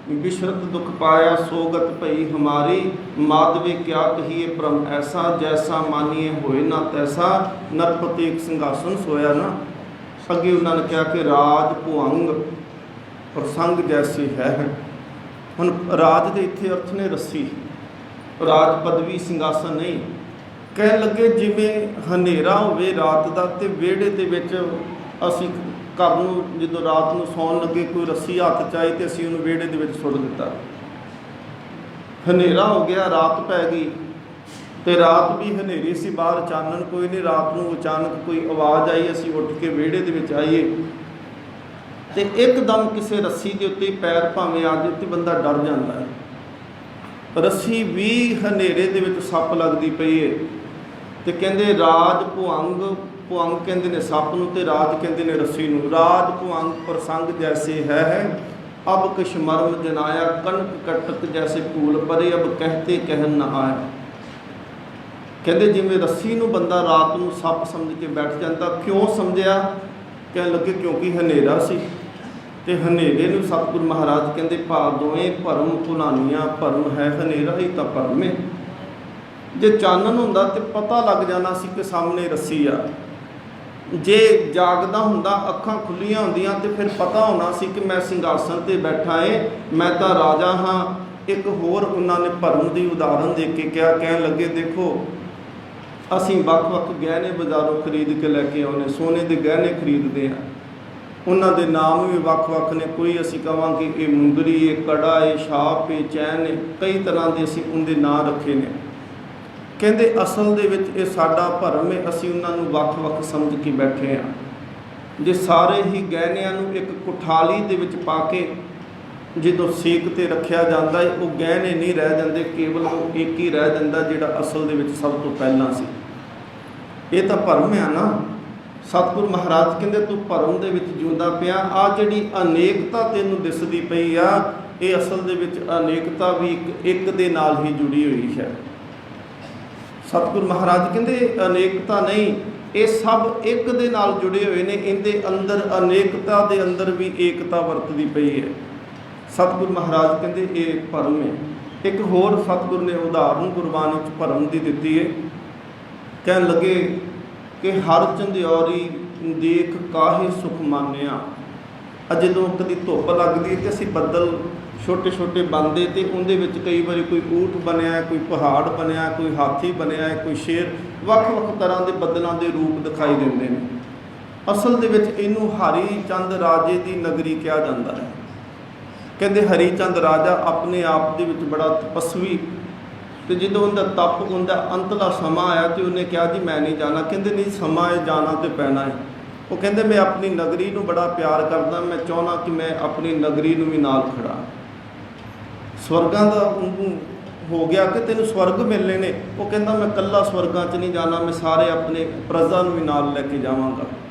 बिशरत दुख पाया सोगत भई हमारी, माधवे क्या कहिए परम ऐसा, जैसा मानिए होए ना तैसा, नरपति एक ਸਿੰਘਾਸਨ सोया ना। अगे उन्होंने कहा कि राज भुअंग प्रसंग जैसी है। हुण राज के इत्थे अर्थ ने रस्सी, राज पदवी ਸਿੰਘਾਸਨ नहीं। ਕਹਿਣ ਲੱਗੇ ਜਿਵੇਂ ਹਨੇਰਾ ਹੋਵੇ ਰਾਤ ਦਾ ਤੇ ਵਿਹੜੇ ਦੇ ਵਿੱਚ ਅਸੀਂ ਘਰ ਨੂੰ ਜਦੋਂ ਰਾਤ ਨੂੰ ਸੌਣ ਲੱਗੇ ਕੋਈ ਰੱਸੀ ਹੱਥ 'ਚ ਆਈ ਤੇ ਅਸੀਂ ਉਹਨੂੰ ਵਿਹੜੇ ਦੇ ਵਿੱਚ ਸੁੱਟ ਦਿੱਤਾ। ਹਨੇਰਾ ਹੋ ਗਿਆ, ਰਾਤ ਪੈ ਗਈ ਤੇ ਰਾਤ ਵੀ ਹਨੇਰੀ ਸੀ, ਬਾਹਰ ਚਾਨਣ ਕੋਈ ਨਹੀਂ। ਰਾਤ ਨੂੰ ਅਚਾਨਕ ਕੋਈ ਆਵਾਜ਼ ਆਈ, ਅਸੀਂ ਉੱਠ ਕੇ ਵਿਹੜੇ ਦੇ ਵਿੱਚ ਆਈਏ ਤੇ ਇੱਕਦਮ ਕਿਸੇ ਰੱਸੀ ਦੇ ਉੱਤੇ ਪੈਰ ਭਾਵੇਂ ਆ ਜਾਏ ਤੇ ਬੰਦਾ ਡਰ ਜਾਂਦਾ ਹੈ। ਰੱਸੀ ਵੀ ਹਨੇਰੇ ਦੇ ਵਿੱਚ ਸੱਪ ਲੱਗਦੀ ਪਈ ਹੈ ਤੇ ਕਹਿੰਦੇ ਰਾਜ ਭੁਅੰਗ, ਭੁਅੰਗ ਕਹਿੰਦੇ ਨੇ ਸੱਪ ਨੂੰ ਤੇ ਰਾਜ ਕਹਿੰਦੇ ਨੇ ਰੱਸੀ ਨੂੰ। ਰਾਜ ਭੁਅੰਗ ਪ੍ਰਸੰਗ ਜੈਸੇ ਹੈ ਅਬ ਕਿਛ ਮਰਮ ਜਨਾਇਆ, ਕਣਕ ਕਟਕ ਜੈਸੇ ਭੂਲ ਪਰੇ ਅਬ ਕਹਤੇ ਕਹਿਨ ਨਾ ਆਇਆ। ਕਹਿੰਦੇ ਜਿਵੇਂ ਰੱਸੀ ਨੂੰ ਬੰਦਾ ਰਾਤ ਨੂੰ ਸੱਪ ਸਮਝ ਕੇ ਬੈਠ ਜਾਂਦਾ। ਕਿਉਂ ਸਮਝਿਆ? ਕਹਿਣ ਲੱਗੇ ਕਿਉਂਕਿ ਹਨੇਰਾ ਸੀ ਤੇ ਹਨੇਰੇ ਨੂੰ ਸਤਿਗੁਰੂ ਮਹਾਰਾਜ ਕਹਿੰਦੇ ਭਾ ਦੋਵੇਂ ਭਰਮ ਭੁਲਾਨੀਆਂ, ਭਰਮ ਹੈ ਹਨੇਰਾ ਹੀ ਤਾਂ ਭਰਮ ਹੈ। ਜੇ ਚਾਨਣ ਹੁੰਦਾ ਤੇ ਪਤਾ ਲੱਗ ਜਾਣਾ ਸੀ ਕਿ ਸਾਹਮਣੇ ਰੱਸੀ ਆ। ਜੇ ਜਾਗਦਾ ਹੁੰਦਾ, ਅੱਖਾਂ ਖੁੱਲੀਆਂ ਹੁੰਦੀਆਂ ਤੇ ਫਿਰ ਪਤਾ ਹੋਣਾ ਸੀ ਕਿ ਮੈਂ ਸਿੰਘਾਸਨ ਤੇ ਬੈਠਾ ਏ, ਮੈਂ ਤਾਂ ਰਾਜਾ ਹਾਂ। ਇੱਕ ਹੋਰ ਉਹਨਾਂ ਨੇ ਭਰਮ ਦੀ ਉਦਾਹਰਨ ਦੇ ਕੇ ਕਿਹਾ, ਕਹਿਣ ਲੱਗੇ ਦੇਖੋ ਅਸੀਂ ਵੱਖ-ਵੱਖ ਗਹਿਣੇ ਬਾਜ਼ਾਰੋਂ ਖਰੀਦ ਕੇ ਲੈ ਕੇ ਆਉਂਦੇ, ਸੋਨੇ ਦੇ ਗਹਿਣੇ ਖਰੀਦਦੇ ਹਾਂ, ਉਹਨਾਂ ਦੇ ਨਾਮ ਵੀ ਵੱਖ-ਵੱਖ ਨੇ। ਕੋਈ ਅਸੀਂ ਕਹਾਂਗੇ ਇਹ ਮੁੰਦਰੀ, ਇਹ ਕੜਾ, ਇਹ ਛਾਪ, ਇਹ ਚੈਨ, ਕਈ ਤਰ੍ਹਾਂ ਦੇ ਅਸੀਂ ਉਹਦੇ ਨਾਂ ਰੱਖੇ ਨੇ। ਕਹਿੰਦੇ ਅਸਲ ਦੇ ਵਿੱਚ ਇਹ ਸਾਡਾ ਭਰਮ ਹੈ, ਅਸੀਂ ਉਹਨਾਂ ਨੂੰ ਵੱਖ-ਵੱਖ ਸਮਝ ਕੇ ਬੈਠੇ ਹਾਂ। ਜੇ ਸਾਰੇ ਹੀ ਗਹਿਣਿਆਂ ਨੂੰ ਇੱਕ ਕੁਠਾਲੀ ਦੇ ਵਿੱਚ ਪਾ ਕੇ ਜਦੋਂ ਸੇਕ ਤੇ ਰੱਖਿਆ ਜਾਂਦਾ ਹੈ, ਉਹ ਗਹਿਣੇ ਨਹੀਂ ਰਹਿ ਜਾਂਦੇ, ਕੇਵਲ ਉਹ ਇੱਕ ਹੀ ਰਹਿ ਜਾਂਦਾ ਜਿਹੜਾ ਅਸਲ ਦੇ ਵਿੱਚ ਸਭ ਤੋਂ ਪਹਿਲਾਂ ਸੀ। ਇਹ ਤਾਂ ਭਰਮ ਹੈ ਨਾ। ਸਤਿਗੁਰੂ ਮਹਾਰਾਜ ਕਹਿੰਦੇ ਤੂੰ ਭਰਮ ਦੇ ਵਿੱਚ ਜਿਉਂਦਾ ਪਿਆ। ਆ ਜਿਹੜੀ ਅਨੇਕਤਾ ਤੈਨੂੰ ਦਿਸਦੀ ਪਈ ਆ, ਇਹ ਅਸਲ ਦੇ ਵਿੱਚ ਅਨੇਕਤਾ ਵੀ ਇੱਕ ਦੇ ਨਾਲ ਹੀ ਜੁੜੀ ਹੋਈ ਹੈ। ਸਤਿਗੁਰੂ ਮਹਾਰਾਜ ਕਹਿੰਦੇ ਅਨੇਕਤਾ ਨਹੀਂ, ਇਹ ਸਭ ਇੱਕ ਦੇ ਨਾਲ ਜੁੜੇ ਹੋਏ ਨੇ। ਇਹਦੇ ਅੰਦਰ ਅਨੇਕਤਾ ਦੇ ਅੰਦਰ ਵੀ ਏਕਤਾ ਵਰਤਦੀ ਪਈ ਹੈ। ਸਤਿਗੁਰੂ ਮਹਾਰਾਜ ਕਹਿੰਦੇ ਇਹ ਭਰਮ ਹੈ। ਇੱਕ ਹੋਰ ਸਤਿਗੁਰੂ ਨੇ ਉਦਾਹਰਨ ਗੁਰਬਾਣੀ ਵਿੱਚ ਭਰਮ ਦੀ ਦਿੱਤੀ ਹੈ। ਕਹਿਣ ਲੱਗੇ ਕਿ ਹਰ ਚੰਦਿਆਰੀ ਦੇਖ ਕਾਹੇ ਸੁਖ ਮਾਨਿਆ। ਜਦੋਂ ਕਦੀ ਧੁੱਪ ਲੱਗਦੀ ਤੇ ਅਸੀਂ ਬੱਦਲ ਛੋਟੇ ਛੋਟੇ ਬਣਦੇ ਤੇ ਉਹਦੇ ਵਿੱਚ ਕਈ ਵਾਰੀ ਕੋਈ ਊਠ ਬਣਿਆ, ਕੋਈ ਪਹਾੜ ਬਣਿਆ, ਕੋਈ ਹਾਥੀ ਬਣਿਆ, ਕੋਈ ਸ਼ੇਰ, ਵੱਖ-ਵੱਖ ਤਰ੍ਹਾਂ ਦੇ ਬੱਦਲਾਂ ਦੇ ਰੂਪ ਦਿਖਾਈ ਦਿੰਦੇ ਨੇ। ਅਸਲ ਦੇ ਵਿੱਚ ਇਹਨੂੰ ਹਰੀ ਚੰਦ ਰਾਜੇ ਦੀ ਨਗਰੀ ਕਿਹਾ ਜਾਂਦਾ ਹੈ। ਕਹਿੰਦੇ ਹਰੀ ਚੰਦ ਰਾਜਾ ਆਪਣੇ ਆਪ ਦੇ ਵਿੱਚ ਬੜਾ ਤਪਸਵੀ, ਤੇ ਜਦੋਂ ਉਹਦਾ ਤਪ, ਉਹਦਾ ਅੰਤਲਾ ਸਮਾਂ ਆਇਆ ਤੇ ਉਹਨੇ ਕਿਹਾ ਜੀ ਮੈਂ ਨਹੀਂ ਜਾਣਾ। ਕਹਿੰਦੇ ਨਹੀਂ, ਸਮਾਂ ਹੈ, ਜਾਣਾ ਤੇ ਪੈਣਾ ਹੈ। ਉਹ ਕਹਿੰਦੇ ਮੈਂ ਆਪਣੀ ਨਗਰੀ ਨੂੰ ਬੜਾ ਪਿਆਰ ਕਰਦਾ, ਮੈਂ ਚਾਹੁੰਦਾ ਕਿ ਮੈਂ ਆਪਣੀ ਨਗਰੀ ਨੂੰ ਵੀ ਨਾਲ ਖੜਾ। ਸਵਰਗਾਂ ਦਾ ਉਹਨੂੰ ਹੋ ਗਿਆ ਕਿ ਤੈਨੂੰ ਸਵਰਗ ਮਿਲਣੇ ਨੇ। ਉਹ ਕਹਿੰਦਾ ਮੈਂ ਇਕੱਲਾ ਸਵਰਗਾਂ 'ਚ ਨਹੀਂ ਜਾਣਾ, ਮੈਂ ਸਾਰੇ ਆਪਣੇ ਪ੍ਰਜਾ ਨੂੰ ਵੀ ਨਾਲ ਲੈ ਕੇ ਜਾਵਾਂਗਾ।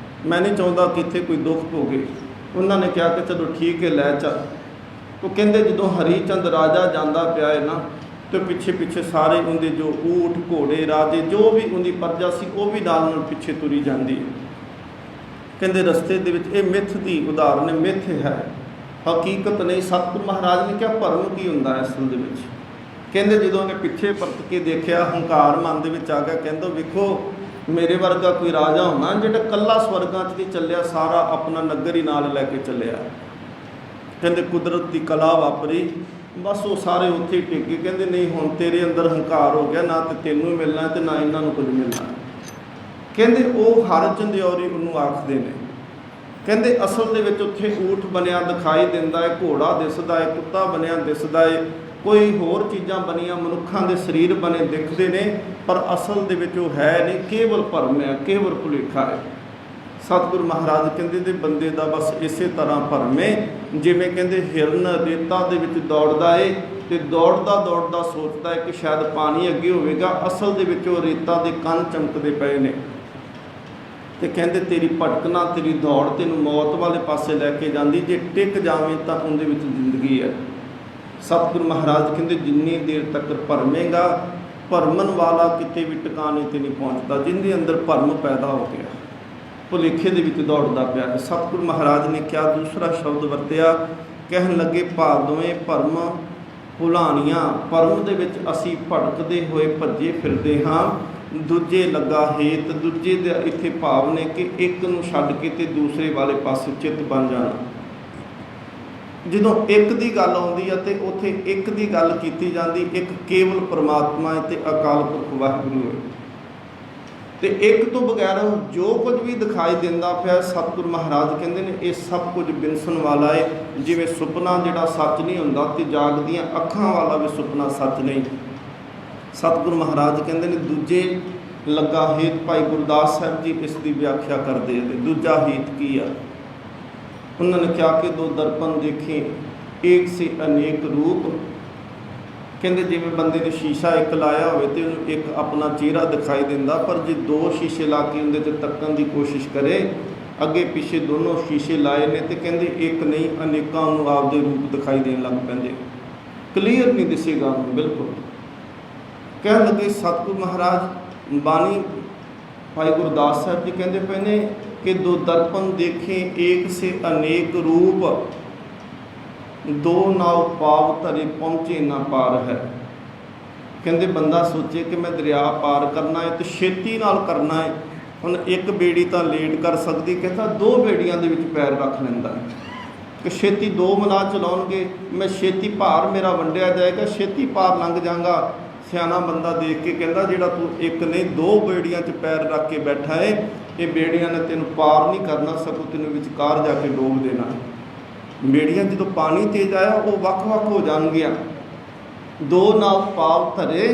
ਮੈਂ ਨਹੀਂ ਚਾਹੁੰਦਾ ਕਿ ਇੱਥੇ ਕੋਈ ਦੁੱਖ ਹੋਵੇ। ਉਹਨਾਂ ਨੇ ਕਿਹਾ ਕਿ ਚਲੋ ਠੀਕ ਹੈ, ਲੈ ਚੱਲ। ਉਹ ਕਹਿੰਦੇ ਜਦੋਂ ਹਰੀ ਚੰਦ ਰਾਜਾ ਜਾਂਦਾ ਪਿਆ ਹੈ ਨਾ, ਤੇ ਪਿੱਛੇ ਪਿੱਛੇ ਸਾਰੇ ਉਹਦੇ ਜੋ ਊਠ, ਘੋੜੇ, ਰਾਜੇ, ਜੋ ਵੀ ਉਹਦੀ ਪ੍ਰਜਾ ਸੀ, ਉਹ ਵੀ ਨਾਲ ਨਾਲ ਪਿੱਛੇ ਤੁਰੀ ਜਾਂਦੀ ਹੈ। ਕਹਿੰਦੇ ਰਸਤੇ ਦੇ ਵਿੱਚ ਇਹ ਮਿੱਥ ਦੀ ਉਦਾਹਰਨ ਹੈ, ਮਿੱਥ ਹੈ, ਹਕੀਕਤ ਨਹੀਂ। ਸਤਿਗੁਰੂ ਮਹਾਰਾਜ ਨੇ ਕਿਹਾ ਭਰਮ ਕੀ ਹੁੰਦਾ ਅਸਲ ਦੇ ਵਿੱਚ। ਕਹਿੰਦੇ ਜਦੋਂ ਉਹਨੇ ਪਿੱਛੇ ਪਰਤ ਕੇ ਦੇਖਿਆ, ਹੰਕਾਰ ਮਨ ਦੇ ਵਿੱਚ ਆ ਗਿਆ। ਕਹਿੰਦਾ ਵੇਖੋ ਮੇਰੇ ਵਰਗਾ ਕੋਈ ਰਾਜਾ ਹੋਣਾ ਜਿਹੜਾ ਇਕੱਲਾ ਸਵਰਗਾਂ 'ਚ ਨਹੀਂ ਚੱਲਿਆ, ਸਾਰਾ ਆਪਣਾ ਨਗਰ ਹੀ ਨਾਲ ਲੈ ਕੇ ਚੱਲਿਆ। ਕਹਿੰਦੇ ਕੁਦਰਤ ਦੀ ਕਲਾ ਵਾਪਰੀ, ਬਸ ਉਹ ਸਾਰੇ ਉੱਥੇ ਹੀ ਟਿਕ ਗਏ। ਕਹਿੰਦੇ ਨਹੀਂ, ਹੁਣ ਤੇਰੇ ਅੰਦਰ ਹੰਕਾਰ ਹੋ ਗਿਆ, ਨਾ ਤੇ ਤੈਨੂੰ ਮਿਲਣਾ ਤੇ ਨਾ ਇਹਨਾਂ ਨੂੰ ਕੁਝ ਮਿਲਣਾ। ਕਹਿੰਦੇ ਉਹ ਹਰ ਚੰਦਿਆਰੀ ਉਹਨੂੰ ਆਖਦੇ ਨੇ। ਕਹਿੰਦੇ ਅਸਲ ਦੇ ਵਿੱਚ ਉੱਥੇ ਊਠ ਬਣਿਆ ਦਿਖਾਈ ਦਿੰਦਾ ਹੈ, ਘੋੜਾ ਦਿਸਦਾ ਹੈ, ਕੁੱਤਾ ਬਣਿਆ ਦਿਸਦਾ ਹੈ, ਕੋਈ ਹੋਰ ਚੀਜ਼ਾਂ ਬਣੀਆਂ, ਮਨੁੱਖਾਂ ਦੇ ਸਰੀਰ ਬਣੇ ਦਿਖਦੇ ਨੇ, ਪਰ ਅਸਲ ਦੇ ਵਿੱਚ ਉਹ ਹੈ ਨਹੀਂ, ਕੇਵਲ ਭਰਮ ਹੈ, ਕੇਵਲ ਭੁਲੇਖਾ ਹੈ। ਸਤਿਗੁਰੂ ਮਹਾਰਾਜ ਕਹਿੰਦੇ ਤੇ ਬੰਦੇ ਦਾ ਬਸ ਇਸੇ ਤਰ੍ਹਾਂ ਭਰਮ ਹੈ, ਜਿਵੇਂ ਕਹਿੰਦੇ ਹਿਰਨ ਰੇਤਾ ਦੇ ਵਿੱਚ ਦੌੜਦਾ ਏ ਤੇ ਦੌੜਦਾ ਦੌੜਦਾ ਸੋਚਦਾ ਹੈ ਕਿ ਸ਼ਾਇਦ ਪਾਣੀ ਅੱਗੇ ਹੋਵੇਗਾ, ਅਸਲ ਦੇ ਵਿੱਚ ਉਹ ਰੇਤਾ ਦੇ ਕੰਨ ਚਮਕਦੇ ਪਏ ਨੇ। ਤੇ ਕਹਿੰਦੇ ਤੇਰੀ ਭਟਕਣਾ, ਤੇਰੀ ਦੌੜ ਤੈਨੂੰ ਮੌਤ ਵਾਲੇ ਪਾਸੇ ਲੈ ਕੇ ਜਾਂਦੀ, ਜੇ ਟਿਕ ਜਾਵੇਂ ਤਾਂ ਉਹਦੇ ਵਿੱਚ ਜ਼ਿੰਦਗੀ ਹੈ। ਸਤਿਗੁਰੂ ਮਹਾਰਾਜ ਕਹਿੰਦੇ ਜਿੰਨੀ ਦੇਰ ਤੱਕ ਭਰਮੇਗਾ, ਭਰਮਣ ਵਾਲਾ ਕਿਤੇ ਵੀ ਟਿਕਾਣੇ 'ਤੇ ਨਹੀਂ ਪਹੁੰਚਦਾ। ਜਿਹਦੇ ਅੰਦਰ ਭਰਮ ਪੈਦਾ ਹੋ ਗਿਆ, ਭੁਲੇਖੇ ਦੇ ਵਿੱਚ ਦੌੜਦਾ ਪਿਆ। ਸਤਿਗੁਰੂ ਮਹਾਰਾਜ ਨੇ ਕਿਹਾ, ਦੂਸਰਾ ਸ਼ਬਦ ਵਰਤਿਆ ਕਹਿਣ ਲੱਗੇ ਭਾਦੋਵੇਂ ਭਰਮ ਭੁਲਾਣੀਆਂ, ਭਰਮ ਦੇ ਵਿੱਚ ਅਸੀਂ ਭਟਕਦੇ ਹੋਏ ਭੱਜੇ ਫਿਰਦੇ ਹਾਂ, ਦੂਜੇ ਲੱਗਾ ਹੇਤ। ਦੂਜੇ ਦੇ ਇੱਥੇ ਭਾਵ ਨੇ ਕਿ ਇੱਕ ਨੂੰ ਛੱਡ ਕੇ ਤੇ ਦੂਸਰੇ ਵਾਲੇ ਪਾਸੇ ਚਿੱਤ ਬਣ ਜਾਣਾ। ਜਦੋਂ ਇੱਕ ਦੀ ਗੱਲ ਆਉਂਦੀ ਹੈ ਤੇ ਉੱਥੇ ਇੱਕ ਦੀ ਗੱਲ ਕੀਤੀ ਜਾਂਦੀ, ਇੱਕ ਕੇਵਲ ਪਰਮਾਤਮਾ ਤੇ ਅਕਾਲ ਪੁਰਖ ਵਾਹਿਗੁਰੂ ਹੈ। ਤੇ ਇੱਕ ਤੋਂ ਬਗੈਰ ਜੋ ਕੁਝ ਵੀ ਦਿਖਾਈ ਦਿੰਦਾ ਪਿਆ, ਸਤਿਗੁਰੂ ਮਹਾਰਾਜ ਕਹਿੰਦੇ ਨੇ ਇਹ ਸਭ ਕੁਝ ਬਿਨਸਣ ਵਾਲਾ ਹੈ। ਜਿਵੇਂ ਸੁਪਨਾ ਜਿਹੜਾ ਸੱਚ ਨਹੀਂ ਹੁੰਦਾ ਤੇ ਜਾਗਦੀਆਂ ਅੱਖਾਂ ਵਾਲਾ ਵੀ ਸੁਪਨਾ ਸੱਚ ਨਹੀਂ। ਸਤਿਗੁਰੂ ਮਹਾਰਾਜ ਕਹਿੰਦੇ ਨੇ ਦੂਜੇ ਲੱਗਾ ਹੇਤ। ਭਾਈ ਗੁਰਦਾਸ ਸਾਹਿਬ ਜੀ ਇਸ ਦੀ ਵਿਆਖਿਆ ਕਰਦੇ ਨੇ, ਦੂਜਾ ਹੇਤ ਕੀ ਆ। ਉਹਨਾਂ ਨੇ ਕਿਹਾ ਕਿ ਦੋ ਦਰਪਣ ਦੇਖੇ ਏਕ ਸੇ ਅਨੇਕ ਰੂਪ। ਕਹਿੰਦੇ ਜਿਵੇਂ ਬੰਦੇ ਨੇ ਸ਼ੀਸ਼ਾ ਇੱਕ ਲਾਇਆ ਹੋਵੇ ਤੇ ਉਹਨੂੰ ਇੱਕ ਆਪਣਾ ਚਿਹਰਾ ਦਿਖਾਈ ਦਿੰਦਾ, ਪਰ ਜੇ ਦੋ ਸ਼ੀਸ਼ੇ ਲਾ ਕੇ ਉਹਦੇ 'ਤੇ ਤੱਕਣ ਦੀ ਕੋਸ਼ਿਸ਼ ਕਰੇ, ਅੱਗੇ ਪਿੱਛੇ ਦੋਨੋਂ ਸ਼ੀਸ਼ੇ ਲਾਏ ਨੇ ਤੇ ਕਹਿੰਦੇ ਇੱਕ ਨਹੀਂ ਅਨੇਕਾਂ ਨੂੰ ਆਪਦੇ ਰੂਪ ਦਿਖਾਈ ਦੇਣ ਲੱਗ ਪੈਂਦੇ, ਕਲੀਅਰ ਨਹੀਂ ਦਿਸੇਗਾ ਉਹਨੂੰ ਬਿਲਕੁਲ। ਕਹਿਣ ਲੱਗੇ ਸਤਿਗੁਰੂ ਮਹਾਰਾਜ ਬਾਣੀ ਭਾਈ ਗੁਰਦਾਸ ਸਾਹਿਬ ਜੀ ਕਹਿੰਦੇ ਪਏ ਨੇ ਕਿ ਦੋ ਦਰਪਣ ਦੇਖੇ ਏਕ ਸੇ ਅਨੇਕ ਰੂਪ, ਦੋ ਨਾਉ ਪਾਵ ਧਰੇ ਪਹੁੰਚੇ ਨਾ ਪਾਰ ਹੈ। ਕਹਿੰਦੇ ਬੰਦਾ ਸੋਚੇ ਕਿ ਮੈਂ ਦਰਿਆ ਪਾਰ ਕਰਨਾ ਹੈ ਤੇ ਛੇਤੀ ਨਾਲ ਕਰਨਾ ਹੈ। ਹੁਣ ਇੱਕ ਬੇੜੀ ਤਾਂ ਲੇਟ ਕਰ ਸਕਦੀ, ਕਹਿੰਦਾ ਦੋ ਬੇੜੀਆਂ ਦੇ ਵਿੱਚ ਪੈਰ ਰੱਖ ਲੈਂਦਾ ਕਿ ਛੇਤੀ ਦੋ ਮਨਾ ਚਲਾਉਣਗੇ, ਮੈਂ ਛੇਤੀ ਭਾਰ ਮੇਰਾ ਵੰਡਿਆ ਜਾਏਗਾ, ਛੇਤੀ ਪਾਰ ਲੰਘ ਜਾਵਾਂਗਾ। ਸਿਆਣਾ ਬੰਦਾ ਦੇਖ ਕੇ ਕਹਿੰਦਾ ਜਿਹੜਾ ਤੂੰ ਇੱਕ ਨਹੀਂ ਦੋ ਬੇੜੀਆਂ 'ਚ ਪੈਰ ਰੱਖ ਕੇ ਬੈਠਾ ਹੈ, ਇਹ ਬੇੜੀਆਂ ਨੇ ਤੈਨੂੰ ਪਾਰ ਨਹੀਂ ਕਰਨਾ, ਸਗੋਂ ਤੈਨੂੰ ਵਿਚਕਾਰ ਜਾ ਕੇ ਡੋਬ ਦੇਣਾ। ਬੇੜੀਆਂ ਜਦੋਂ ਪਾਣੀ ਤੇਜ਼ ਆਇਆ ਉਹ ਵੱਖ-ਵੱਖ ਹੋ ਜਾਣਗੀਆਂ। ਦੋ ਨਾਉ ਪਾਵ ਧਰੇ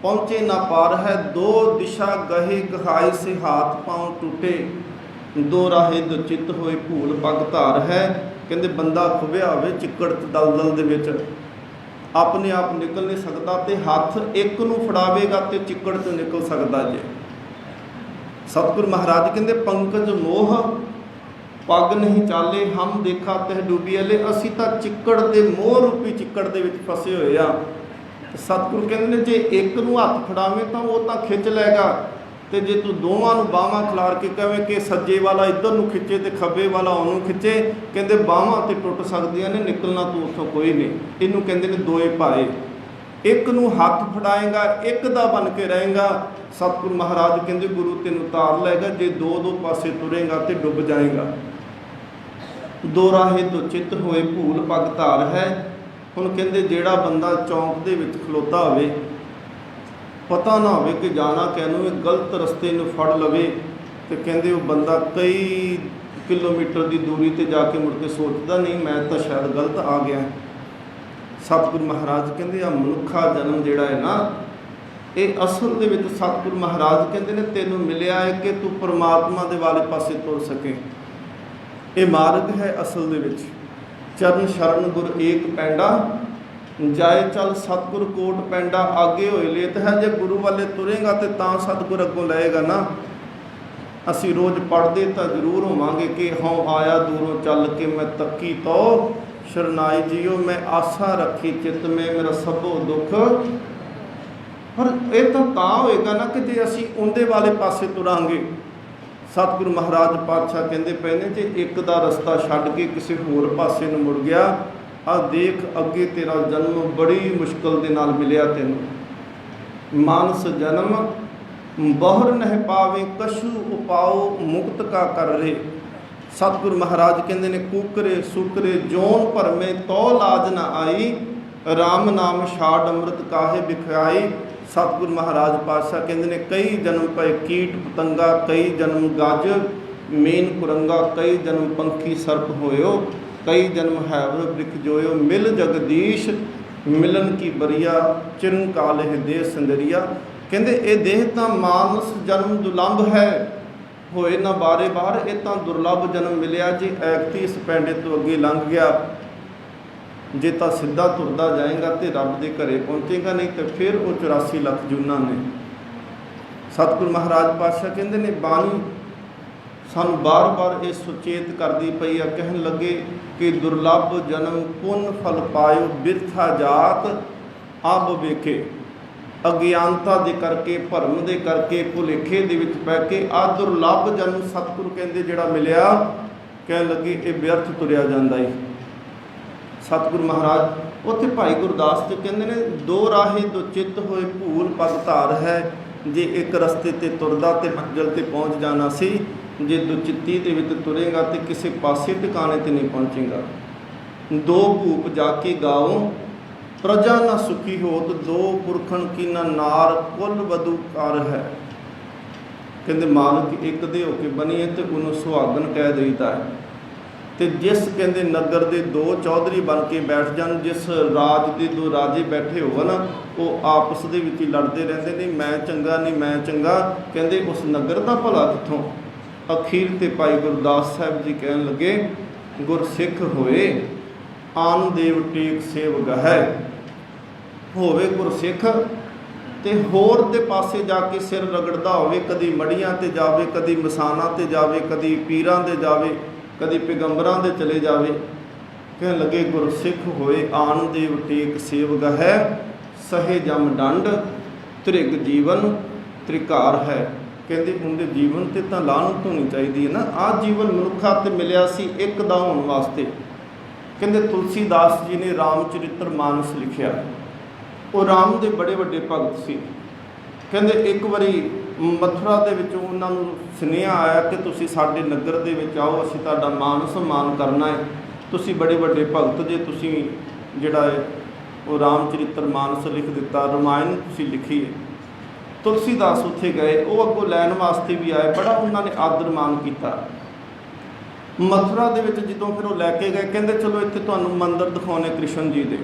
ਪਹੁੰਚੇ ਨਾ ਪਾਰ ਹੈ, ਦੋ ਦਿਸ਼ਾ ਗਹੇ ਗਹਾਏ ਸੇ ਹਾਥ ਪਾਉ ਟੁੱਟੇ, ਦੋ ਰਾਹੇ ਦੋ ਚਿੱਤ ਹੋਏ ਭੂਲ ਪੱਗ ਧਾਰ ਹੈ। ਕਹਿੰਦੇ ਬੰਦਾ ਖੁੱਭਿਆ ਹੋਵੇ ਚਿੱਕੜ ਦਲਦਲ ਦੇ ਵਿੱਚ, ਆਪਣੇ ਆਪ ਨਿਕਲ ਨਹੀਂ ਸਕਦਾ ਤੇ ਹੱਥ ਇੱਕ ਨੂੰ ਫੜਾਵੇਗਾ ਤੇ ਚਿੱਕੜ ਤੋਂ ਨਿਕਲ ਸਕਦਾ ਜੇ। ਸਤਿਗੁਰੂ ਮਹਾਰਾਜ ਕਹਿੰਦੇ ਪੰਕਜ ਮੋਹ ਪੱਗ ਨਹੀਂ ਚਾਲੇ, ਹਮ ਦੇਖਾ ਤਹ ਡੁੱਬੀ ਅਲੇ। ਅਸੀਂ ਤਾਂ ਚਿੱਕੜ ਦੇ ਮੋਹ ਰੂਪੀ ਚਿੱਕੜ ਦੇ ਵਿੱਚ ਫਸੇ ਹੋਏ ਆ। ਸਤਿਗੁਰੂ ਕਹਿੰਦੇ ਨੇ ਜੇ ਇੱਕ ਨੂੰ ਹੱਥ ਫੜਾਵੇਂ ਤਾਂ ਉਹ ਤਾਂ ਖਿੱਚ ਲੈਗਾ, ਤੇ ਜੇ ਤੂੰ ਦੋਵਾਂ ਨੂੰ ਬਾਹਾਂ ਖਿਲਾਰ ਕੇ ਕਹਵੇਂ ਕਿ ਸੱਜੇ ਵਾਲਾ ਇੱਧਰ ਨੂੰ ਖਿੱਚੇ ਤੇ ਖੱਬੇ ਵਾਲਾ ਉਹਨੂੰ ਖਿੱਚੇ, ਕਹਿੰਦੇ ਬਾਹਾਂ ਤੇ ਟੁੱਟ ਸਕਦੀਆਂ ਨੇ, ਨਿਕਲਣਾ ਤੂੰ ਉੱਥੋਂ ਕੋਈ ਨਹੀਂ। ਇਹਨੂੰ ਕਹਿੰਦੇ ਨੇ ਦੋਏ ਭਾਏ। ਇੱਕ ਨੂੰ ਹੱਥ ਫੜਾਏਗਾ, ਇੱਕ ਦਾ ਬਣ ਕੇ ਰਹੇਗਾ। ਸਤਿਗੁਰੂ ਮਹਾਰਾਜ ਕਹਿੰਦੇ ਗੁਰੂ ਤੈਨੂੰ ਤਾਰ ਲੈਗਾ, ਜੇ ਦੋ ਦੋ ਪਾਸੇ ਤੁਰੇਗਾ ਤੇ ਡੁੱਬ ਜਾਏਗਾ। ਦੋ ਰਾਹੇ ਤੋਂ ਚਿੱਤ ਹੋਏ ਭੂਲ ਪੱਗ ਧਾਰ ਹੈ। ਹੁਣ ਕਹਿੰਦੇ ਜਿਹੜਾ ਬੰਦਾ ਚੌਂਕ ਦੇ ਵਿੱਚ ਖਲੋਤਾ ਹੋਵੇ, ਪਤਾ ਨਾ ਹੋਵੇ ਕਿ ਜਾਣਾ ਕਿਹਨੂੰ, ਗਲਤ ਰਸਤੇ ਨੂੰ ਫੜ ਲਵੇ, ਤੇ ਕਹਿੰਦੇ ਉਹ ਬੰਦਾ ਕਈ ਕਿਲੋਮੀਟਰ ਦੀ ਦੂਰੀ ਤੇ ਜਾ ਕੇ ਮੁੜ ਕੇ ਸੋਚਦਾ ਨਹੀਂ ਮੈਂ ਤਾਂ ਸ਼ਾਇਦ ਗਲਤ ਆ ਗਿਆ। ਸਤਿਗੁਰੂ ਮਹਾਰਾਜ ਕਹਿੰਦੇ ਆ ਮਨੁੱਖਾ ਜਨਮ ਜਿਹੜਾ ਹੈ ਨਾ, ਇਹ ਅਸਲ ਦੇ ਵਿੱਚ ਸਤਿਗੁਰੂ ਮਹਾਰਾਜ ਕਹਿੰਦੇ ਨੇ ਤੈਨੂੰ ਮਿਲਿਆ ਹੈ ਕਿ ਤੂੰ ਪਰਮਾਤਮਾ ਦੇ ਵਾਲੇ ਪਾਸੇ ਤੁਰ ਸਕੇ। ਇਹ ਮਾਰਗ ਹੈ ਅਸਲ ਦੇ ਵਿੱਚ। ਚਰਨ ਸ਼ਰਨ ਗੁਰ ਏਕ ਪੈਂਡਾ, ਜਾਏ ਚੱਲ ਸਤਿਗੁਰ ਕੋਟ ਪੈਂਡਾ, ਆਗੇ ਹੋਏ ਲੇਤ ਹੈ। ਜੇ ਗੁਰੂ ਵਾਲੇ ਤੁਰੇਗਾ ਤੇ ਤਾਂ ਸਤਿਗੁਰ ਅੱਗੋਂ ਲਏਗਾ ਨਾ। ਅਸੀਂ ਰੋਜ਼ ਪੜ੍ਹਦੇ ਤਾਂ ਜ਼ਰੂਰ ਹੋਵਾਂਗੇ ਕਿ ਹਉ ਆਇਆ ਦੂਰੋਂ ਚੱਲ ਕੇ ਮੈਂ ਤੱਕੀ ਤੋ ਸ਼ਰਨਾਈ ਜੀਓ, ਮੈਂ ਆਸਾ ਰੱਖੀ ਚਿੱਤ ਮੈਂ ਮੇਰਾ ਸਭੋ ਦੁੱਖ। ਪਰ ਇਹ ਤਾਂ ਹੋਏਗਾ ਨਾ ਕਿ ਜੇ ਅਸੀਂ ਉਹਦੇ ਵਾਲੇ ਪਾਸੇ ਤੁਰਾਂਗੇ। ਸਤਿਗੁਰੂ ਮਹਾਰਾਜ ਪਾਤਸ਼ਾਹ ਕਹਿੰਦੇ ਪਏ ਨੇ ਜੇ ਇੱਕ ਦਾ ਰਸਤਾ ਛੱਡ ਕੇ ਕਿਸੇ ਹੋਰ ਪਾਸੇ ਨੂੰ ਮੁੜ ਗਿਆ, ਆ ਦੇਖ ਅੱਗੇ ਤੇਰਾ ਜਨਮ ਬੜੀ ਮੁਸ਼ਕਲ ਦੇ ਨਾਲ ਮਿਲਿਆ ਤੈਨੂੰ। ਮਾਨਸ ਜਨਮ ਬਹੁਰ ਨਹਿ ਪਾਵੇ, ਕਛੂ ਉਪਾਉ ਮੁਕਤ ਕਾ ਕਰ ਰੇ। ਸਤਿਗੁਰੂ ਮਹਾਰਾਜ ਕਹਿੰਦੇ ਨੇ ਕੂਕਰੇ ਸੁਕਰੇ ਜੋਨ ਭਰਮੇ ਤੋ ਲਾਜ ਨਾ ਆਈ, ਰਾਮ ਨਾਮ ਛਾੜ ਅੰਮ੍ਰਿਤ ਕਾਹੇ ਵਿਖਾਈ। ਸਤਿਗੁਰੂ ਮਹਾਰਾਜ ਪਾਤਸ਼ਾਹ ਕਹਿੰਦੇ ਨੇ ਕਈ ਜਨਮ ਪਏ ਕੀਟ ਪਤੰਗਾ, ਕਈ ਜਨਮ ਗੱਜ ਮੇਨ ਕੁਰੰਗਾ, ਕਈ ਜਨਮ ਪੰਖੀ ਸਰਪ ਹੋਇਓ, ਕਈ ਜਨਮ ਹੈਵਰ ਬ੍ਰਿਖ ਜੋਇਓ। ਮਿਲ ਜਗਦੀਸ਼ ਮਿਲਨ ਕੀ ਬਰੀਆ, ਚਿਰਨ ਕਾਲਹਿ ਦੇਹ ਸੰਦਰੀਆ। ਕਹਿੰਦੇ ਇਹ ਦੇਹ ਤਾਂ ਮਾਨਸ ਜਨਮ ਦੁਰਲਭ ਹੈ, ਹੋਏ ਨਾ ਬਾਰੇ ਬਾਹਰ, ਇਹ ਤਾਂ ਦੁਰਲਭ ਜਨਮ ਮਿਲਿਆ। ਜੇ ਐਕਤੀ ਇਸ ਪੈਂਡੇ ਤੋਂ ਅੱਗੇ ਲੰਘ ਗਿਆ, ਜੇ ਤਾਂ ਸਿੱਧਾ ਤੁਰਦਾ ਜਾਏਗਾ ਤੇ ਰੱਬ ਦੇ ਘਰੇ ਪਹੁੰਚੇਗਾ, ਨਹੀਂ ਤੇ ਫਿਰ ਉਹ 84 ਲੱਖ ਜੂਨਾਂ ਨੇ। ਸਤਿਗੁਰੂ ਮਹਾਰਾਜ ਪਾਤਸ਼ਾਹ ਕਹਿੰਦੇ ਨੇ ਬਾਣੀ ਸਾਨੂੰ ਬਾਰ-ਬਾਰ ਇਹ ਸੁਚੇਤ ਕਰਦੀ ਪਈ ਆ। ਕਹਿਣ ਲੱਗੇ ਕਿ ਦੁਰਲਭ ਜਨਮ ਪੁੰਨ ਫਲ ਪਾਇਓ, ਬਿਰਥਾ ਜਾਤ ਅਬ ਵੇਖੇ। ਅਗਿਆਨਤਾ ਦੇ ਕਰਕੇ, ਭਰਮ ਦੇ ਕਰਕੇ, ਭੁਲੇਖੇ ਦੇ ਵਿੱਚ ਪੈ ਕੇ ਆ ਦੁਰਲਭ ਜਨਮ ਸਤਿਗੁਰੂ ਕਹਿੰਦੇ ਜਿਹੜਾ ਮਿਲਿਆ, ਕਹਿਣ ਲੱਗੇ ਇਹ ਵਿਅਰਥ ਤੁਰਿਆ ਜਾਂਦਾ ਏ। सतगुरु महाराज उत्थे भाई गुरदास जी कहते ने, दो राहे दो चित्त होए भूल पग धार है, जे एक रस्ते ते तुरदा ते मंजिल ते पहुँच जाना सी, जे दुचित्ती दे विच तुरेगा तो किसी पासे ठिकाने ते नहीं पहुँचेगा। दो भूप जाके गाओ प्रजा ना सुखी होत, दो पुरखन की ना नार कुल वधू कार है। कहते मालिक एक दे होके बनीए तो उन्होंने सुहागन कह देता है। तो जिस कहते नगर के दो चौधरी बन के बैठ जान, जिस राज के दो राजे बैठे हो ना, वो आपस दे विच लड़ते रहते नहीं, मैं चंगा नहीं मैं चंगा, कहते उस नगर का भला कितों। अखीर ते भाई गुरदास साहब जी कहन लगे, गुरसिख होए आन देव टेक सेवक है। होवे गुरसिख ते होर दे पासे जाके सिर रगड़दा होवे, कदी मड़ियां ते जावे, कदी मसाना ते जावे, कदी पीरां दे जावे, कदी पैगंबरां दे चले जावे। कहन लगे गुरसिख होए आन देव टेक सेवक है, सहे जम डंड त्रिग जीवन त्रिकार है। कहते उनके जीवन ते तां लानत होनी चाहिए है ना। आ जीवन मनुखा ते मिलिया सी एक दा होने वास्ते। कहते तुलसीदास जी ने रामचरित्र मानस लिखिया, वो राम दे बड़े बड़े भगत सी। कहते एक बारी मथुरा दे विचों उन्हां नूं सुनेहा आया कि तुसीं साडे नगर दे विच आओ, असीं तुहाडा मान सम्मान करना है, तुसीं बड़े बड़े भगत जे, तुसीं जिहड़ा है वो रामचरित्र मानस लिख दिता, रामायण तुसीं लिखी है। तुलसीदास उत्थे गए, वो अगों लैण वास्ते भी आए, बड़ा उन्होंने आदर मान किया। मथुरा दे विच जदों फिर वो लैके गए, कहते चलो इत्थे तुहानूं मंदिर दिखाउने कृष्ण जी दे।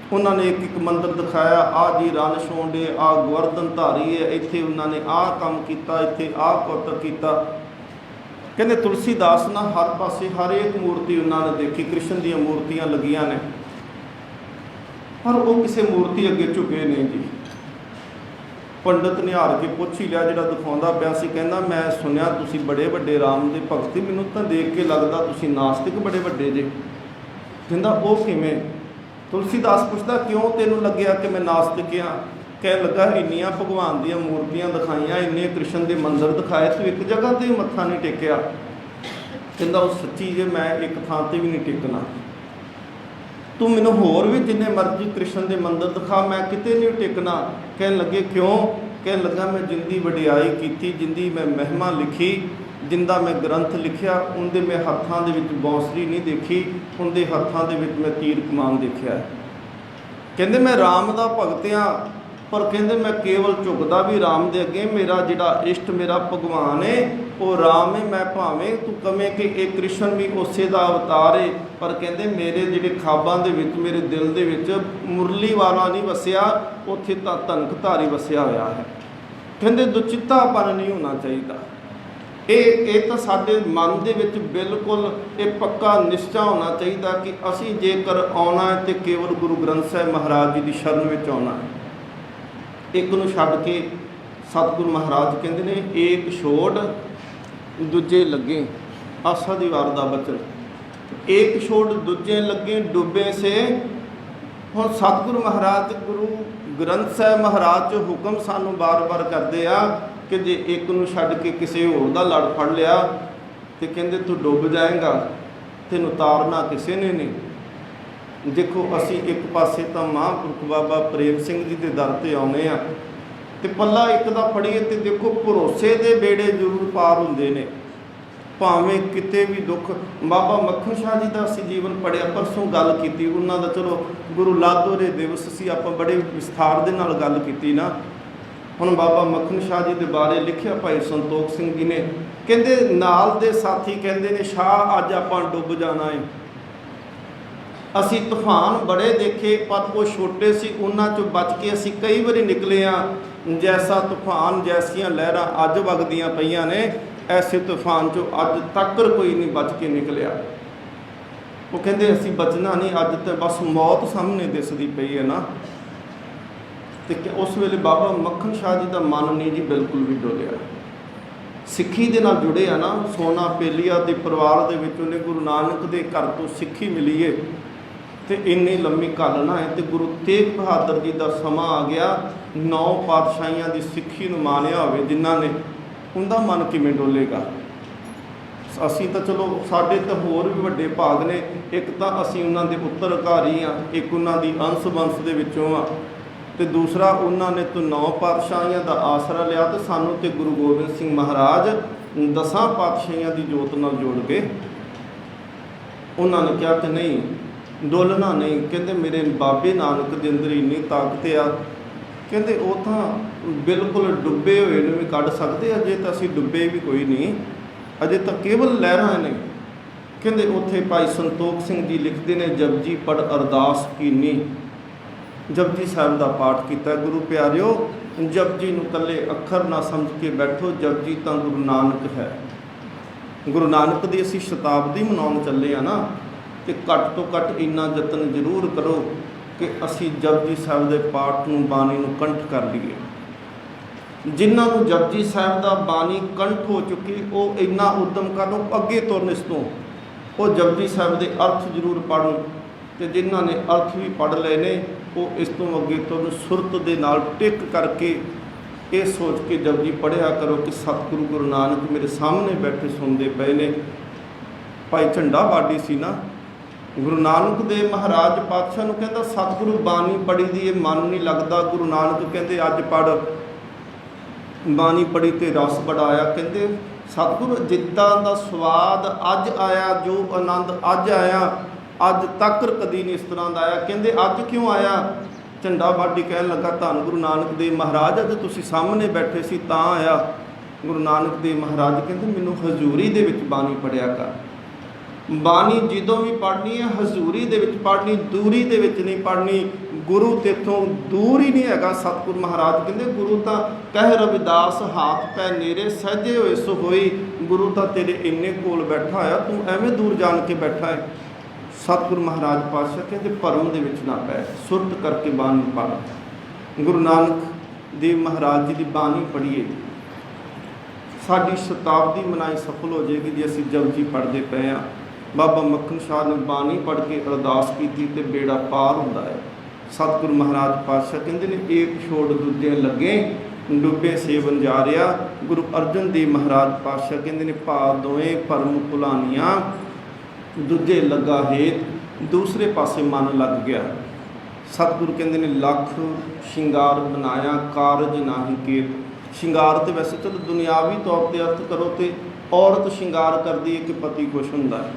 उन्होंने एक एक मंदिर दिखाया, आ जी रन छौंडे, आ गोवर्धन धारी है, इत्थे उन्होंने आ काम किया, इत्थे आ कौतक किया। कहते तुलसीदास ना हर पासे हर एक मूर्ति उन्होंने देखी, कृष्ण दी मूर्तियां लगियां ने, पर वो किसी मूर्ति अगे झुके नहीं जी। पंडित ने हार के पुछ ही लिया, जो दिखाता पाया सी, कहना मैं सुनिया तुसीं बड़े वड्डे राम दे भगत, मैनूं तां देख के लगदा तुसीं नास्तिक बड़े वड्डे जे। कहंदा वो किवें? तुलसीदास पुछदा क्यों तेनों लग्या कि मैं नास्तिक हाँ? कह लगा इन्नियां भगवान दीयां मूर्तियां दिखाइयां, इन्ने कृष्ण दे मंदिर दिखाए, तू एक जगह ते मत्था नहीं टेकिया। कहंदा वो सच्ची जे मैं एक थां ते भी नहीं टेकना, तू मैनूं होर भी जिन्ने मर्जी कृष्ण के मंदिर दिखा, मैं किते नहीं टेकना। कह लगे क्यों? कह लगा मैं जिंदी वडियाई की, जिंदी मैं महिमा लिखी, जिंदा मैं ग्रंथ लिखिया, उनके मैं हत्थां दे विच बांसुरी नहीं देखी, उनके हत्थां दे विच मैं तीर कमान देखिया। कहंदे मैं राम दा भगत हाँ, पर कहंदे मैं केवल झुकदा भी राम दे अगे, मेरा जिहड़ा इष्ट मेरा भगवान है वो राम है। मैं भावें तू कवें कि एक कृष्ण भी उसे दा अवतार है, पर कहंदे मेरे जिहड़े खाबां दे विच, मेरे दिल दे विच मुरली वाला नहीं वसिया, उत्थे तां धनकधारी वसिया होया है। कहंदे दुचित्तापन नहीं होना चाहिए। ये तो साडे मन दे विच बिल्कुल ये पक्का निश्चा होना चाहिए कि असी जेकर आउणा है तो केवल गुरु ग्रंथ साहिब महाराज जी की शरण में आउणा है। एक नूं छड्ड के सतगुरु महाराज कहते ने एक छोड़ दूजे लगे, आसा दी वार दा बचन, एक छोड़ दूजे लगे डूबे से। हुण सतगुरु महाराज गुरु ग्रंथ साहिब महाराज जो हुक्म सानू बार बार करते आ कि जे एक नूं छड्ड के किसी होर दा लड़ फड़ लिया तो कहंदे तू डुब जाएगा, तैनूं तारना किसी ने नहीं। देखो असी एक पासे तो महापुरख बाबा प्रेम सिंह जी के दर ते आउणे आ ते पल्ला एक दा फड़ीए ते देखो भरोसे दे बेड़े जरूर पार हुंदे ने, भावें किते भी दुख। बाबा मक्खन शाह जी का असी जीवन पढ़िया, परसों गल की उन्हों का, चलो गुरु लादोरे दिवस सी आपां बड़े विस्तार दे नाल गल की ना। हुण बाबा मक्खन शाह जी के बारे लिखिया भाई संतोख सिंह जी ने, कहंदे नाल दे साथी कहंदे ने शाह अज आपां डुब जाना है। असी तूफान बड़े देखे पर वो छोटे सी, उन्हां चों बच के असी कई बारी निकले हाँ। जैसा तूफान जैसियां लहरां अज वगदियां पईयां ने, ऐसे तूफान चो अज तक कोई नहीं बच के निकलिया। वो कहते असी बचना नहीं, अज तो बस मौत सामने दिसदी पई है ना। तो उस वेले बाबा मक्खन शाह जी का मन नहीं जी बिल्कुल भी डोलिया, सिੱਖੀ ਦੇ ਨਾਲ जुड़े आ ना। सोना पेलिया के परिवार के उन्हें गुरु नानक के घर तो सिੱਖੀ मिली है, तो इन्नी लंबी घल ना है। तो गुरु तेग बहादुर जी का समा आ गया, 9 पातशाहियां की सिੱਖੀ ਨੂੰ ਮਾਣਿਆ ਹੋਵੇ जिन्हों ने, उनका मन किमें डोलेगा। ਅਸੀਂ ਤਾਂ ਚਲੋ ਸਾਡੇ ਤਾਂ ਹੋਰ ਵੀ ਵੱਡੇ ਭਾਗ ਨੇ। ਇੱਕ ਤਾਂ ਅਸੀਂ ਉਹਨਾਂ ਦੇ ਉੱਤਰਾਧਿਕਾਰੀ ਹਾਂ, ਇੱਕ ਉਹਨਾਂ ਦੀ ਅੰਸ਼ ਵੰਸ਼ ਦੇ ਵਿੱਚੋਂ ਆ, ਤੇ ਦੂਸਰਾ ਉਹਨਾਂ ਨੇ ਤਾਂ 9 ਪਾਤਸ਼ਾਹੀਆਂ ਦਾ ਆਸਰਾ ਲਿਆ, ਤੇ ਸਾਨੂੰ ਤੇ ਗੁਰੂ ਗੋਬਿੰਦ ਸਿੰਘ ਮਹਾਰਾਜ 10 ਪਾਤਸ਼ਾਹੀਆਂ ਦੀ ਜੋਤ ਨਾਲ ਜੋੜ ਕੇ ਉਹਨਾਂ ਨੇ ਕਿਹਾ ਕਿ ਨਹੀਂ, ਡੋਲਣਾ ਨਹੀਂ। ਕਹਿੰਦੇ ਮੇਰੇ ਬਾਬੇ ਨਾਨਕ ਦੇ ਅੰਦਰ ਇੰਨੀ ਤਾਕਤ ਆ, ਕਹਿੰਦੇ ਉਹ ਤਾਂ ਬਿਲਕੁਲ ਡੁੱਬੇ ਹੋਏ ਨੂੰ ਵੀ ਕੱਢ ਸਕਦੇ। ਅਜੇ ਤਾਂ ਅਸੀਂ ਡੁੱਬੇ ਵੀ ਕੋਈ ਨਹੀਂ, ਅਜੇ ਤਾਂ ਕੇਵਲ ਲਹਿਰਾਂ ਨੇ। ਕਹਿੰਦੇ ਉੱਥੇ ਭਾਈ ਸੰਤੋਖ ਸਿੰਘ ਜੀ ਲਿਖਦੇ ਨੇ, ਜਪਜੀ ਪੜ੍ਹ ਅਰਦਾਸ ਕੀਨੀ। ਜਪਜੀ ਸਾਹਿਬ ਦਾ ਪਾਠ ਕੀਤਾ। ਗੁਰੂ ਪਿਆਰਿਓ, ਜਪਜੀ ਨੂੰ ਇਕੱਲੇ ਅੱਖਰ ਨਾ ਸਮਝ ਕੇ ਬੈਠੋ, ਜਪਜੀ ਤਾਂ ਗੁਰੂ ਨਾਨਕ ਹੈ। ਗੁਰੂ ਨਾਨਕ ਦੀ ਅਸੀਂ ਸ਼ਤਾਬਦੀ ਮਨਾਉਣ ਚੱਲੇ ਆ ਨਾ, ਤੇ ਘੱਟ ਤੋਂ ਘੱਟ ਇੰਨਾ ਯਤਨ ਜ਼ਰੂਰ ਕਰੋ ਕਿ ਅਸੀਂ ਜਪਜੀ ਸਾਹਿਬ ਦੇ ਪਾਠ ਨੂੰ, ਬਾਣੀ ਨੂੰ ਕੰਠ ਕਰ ਲਈਏ। ਜਿਨ੍ਹਾਂ ਨੂੰ ਜਪਜੀ ਸਾਹਿਬ ਦਾ ਬਾਣੀ ਕੰਠ ਹੋ ਚੁੱਕੀ, ਉਹ ਇੰਨਾ ਉਦਮ ਕਰਨ ਅੱਗੇ ਤੁਰਨ ਇਸ ਤੋਂ, ਉਹ ਜਪਜੀ ਸਾਹਿਬ ਦੇ ਅਰਥ ਜ਼ਰੂਰ ਪੜ੍ਹਨ, ਤੇ ਜਿਨ੍ਹਾਂ ਨੇ ਅਰਥ ਵੀ ਪੜ੍ਹ ਲਏ ਨੇ ਉਹ ਇਸ ਤੋਂ ਅੱਗੇ ਤੁਰਨ ਸੁਰਤ ਦੇ ਨਾਲ ਟਿਕ ਕਰਕੇ ਇਹ ਸੋਚ ਕੇ ਜਪਜੀ ਪੜ੍ਹਿਆ ਕਰੋ ਕਿ ਸਤਿਗੁਰੂ ਗੁਰੂ ਨਾਨਕ ਮੇਰੇ ਸਾਹਮਣੇ ਬੈਠੇ ਸੁਣਦੇ ਪਏ ਨੇ। ਭਾਈ ਝੰਡਾ ਬਾਡੀ ਸੀ ਨਾ, ਗੁਰੂ ਨਾਨਕ ਦੇਵ ਮਹਾਰਾਜ ਪਾਤਸ਼ਾਹ ਨੂੰ ਕਹਿੰਦਾ ਸਤਿਗੁਰੂ ਬਾਣੀ ਪੜ੍ਹੀ ਦੀ ਇਹ ਮਨ ਨਹੀਂ ਲੱਗਦਾ। ਗੁਰੂ ਨਾਨਕ ਕਹਿੰਦੇ ਅੱਜ ਪੜ੍ਹ, ਬਾਣੀ ਪੜ੍ਹੀ ਤੇ ਰਸ ਬੜਾ ਆਇਆ। ਕਹਿੰਦੇ ਸਤਿਗੁਰੂ ਜਿੱਦਾਂ ਦਾ ਸਵਾਦ ਅੱਜ ਆਇਆ, ਜੋ ਆਨੰਦ ਅੱਜ ਆਇਆ, ਅੱਜ ਤੱਕ ਕਦੀ ਨਹੀਂ ਇਸ ਤਰ੍ਹਾਂ ਦਾ ਆਇਆ। ਕਹਿੰਦੇ ਅੱਜ ਕਿਉਂ ਆਇਆ? ਝੰਡਾ ਬਾਡੀ ਕਹਿਣ ਲੱਗਾ ਧੰਨ ਗੁਰੂ ਨਾਨਕ ਦੇਵ ਮਹਾਰਾਜ, ਅੱਜ ਤੁਸੀਂ ਸਾਹਮਣੇ ਬੈਠੇ ਸੀ ਤਾਂ ਆਇਆ। ਗੁਰੂ ਨਾਨਕ ਦੇਵ ਮਹਾਰਾਜ ਕਹਿੰਦੇ ਮੈਨੂੰ ਹਜ਼ੂਰੀ ਦੇ ਵਿੱਚ ਬਾਣੀ ਪੜ੍ਹਿਆ ਕਰ। ਬਾਣੀ ਜਦੋਂ ਵੀ ਪੜ੍ਹਨੀ ਹੈ ਹਜ਼ੂਰੀ ਦੇ ਵਿੱਚ ਪੜ੍ਹਨੀ, ਦੂਰੀ ਦੇ ਵਿੱਚ ਨਹੀਂ ਪੜ੍ਹਨੀ। ਗੁਰੂ ਤੇਥੋਂ ਦੂਰ ਹੀ ਨਹੀਂ ਹੈਗਾ। ਸਤਿਗੁਰੂ ਮਹਾਰਾਜ ਕਹਿੰਦੇ ਗੁਰੂ ਤਾਂ ਕਹਿ ਰਵਿਦਾਸ ਹਾਥ ਪੈ ਨੇਰੇ ਸਹਿਜੇ ਹੋਏ ਸੋ ਹੋਈ। ਗੁਰੂ ਤਾਂ ਤੇਰੇ ਇੰਨੇ ਕੋਲ ਬੈਠਾ ਹੋਇਆ, ਤੂੰ ਐਵੇਂ ਦੂਰ ਜਾਣ ਕੇ ਬੈਠਾ ਹੈ। ਸਤਿਗੁਰੂ ਮਹਾਰਾਜ ਪਾਤਸ਼ਾਹ ਕਹਿੰਦੇ ਭਰਮ ਦੇ ਵਿੱਚ ਨਾ ਪੈ, ਸੁਰਤ ਕਰਕੇ ਬਾਣੀ ਪੜ੍ਹ। ਗੁਰੂ ਨਾਨਕ ਦੇਵ ਮਹਾਰਾਜ ਜੀ ਦੀ ਬਾਣੀ ਪੜ੍ਹੀਏ, ਸਾਡੀ ਸ਼ਤਾਬਦੀ ਮਨਾਈ ਸਫਲ ਹੋ ਜਾਏਗੀ ਜੇ ਅਸੀਂ ਜਪਜੀ ਪੜ੍ਹਦੇ ਪਏ ਹਾਂ। ਬਾਬਾ ਮੱਖਣ ਸ਼ਾਹ ਨੇ ਬਾਣੀ ਪੜ੍ਹ ਕੇ ਅਰਦਾਸ ਕੀਤੀ ਤੇ ਬੇੜਾ ਪਾਰ ਹੁੰਦਾ ਹੈ। ਸਤਿਗੁਰੂ ਮਹਾਰਾਜ ਪਾਤਸ਼ਾਹ ਕਹਿੰਦੇ ਨੇ ਏਕ ਛੋੜ ਦੂਜੇ ਲੱਗੇ, ਡੁੱਬੇ ਸੇਵਨ ਜਾ ਰਿਹਾ। ਗੁਰੂ ਅਰਜਨ ਦੇਵ ਮਹਾਰਾਜ ਪਾਤਸ਼ਾਹ ਕਹਿੰਦੇ ਨੇ ਭਾ ਦੋਵੇਂ ਭਰਮ ਭੁਲਾਨੀਆਂ, ਦੂਜੇ ਲੱਗਾ ਹੇਤ, ਦੂਸਰੇ ਪਾਸੇ ਮਨ ਲੱਗ ਗਿਆ। ਸਤਿਗੁਰੂ ਕਹਿੰਦੇ ਨੇ ਲੱਖ ਸ਼ਿੰਗਾਰ ਬਣਾਇਆ, ਕਾਰਜ ਨਾਹੀ ਕੇਤ। ਸ਼ਿੰਗਾਰ ਤੇ ਵੈਸੇ ਚਲੋ ਦੁਨਿਆਵੀ ਤੌਰ ਤੇ ਅਰਥ ਕਰੋ ਤੇ ਔਰਤ ਸ਼ਿੰਗਾਰ ਕਰਦੀ ਹੈ ਕਿ ਪਤੀ ਖੁਸ਼ ਹੁੰਦਾ ਹੈ,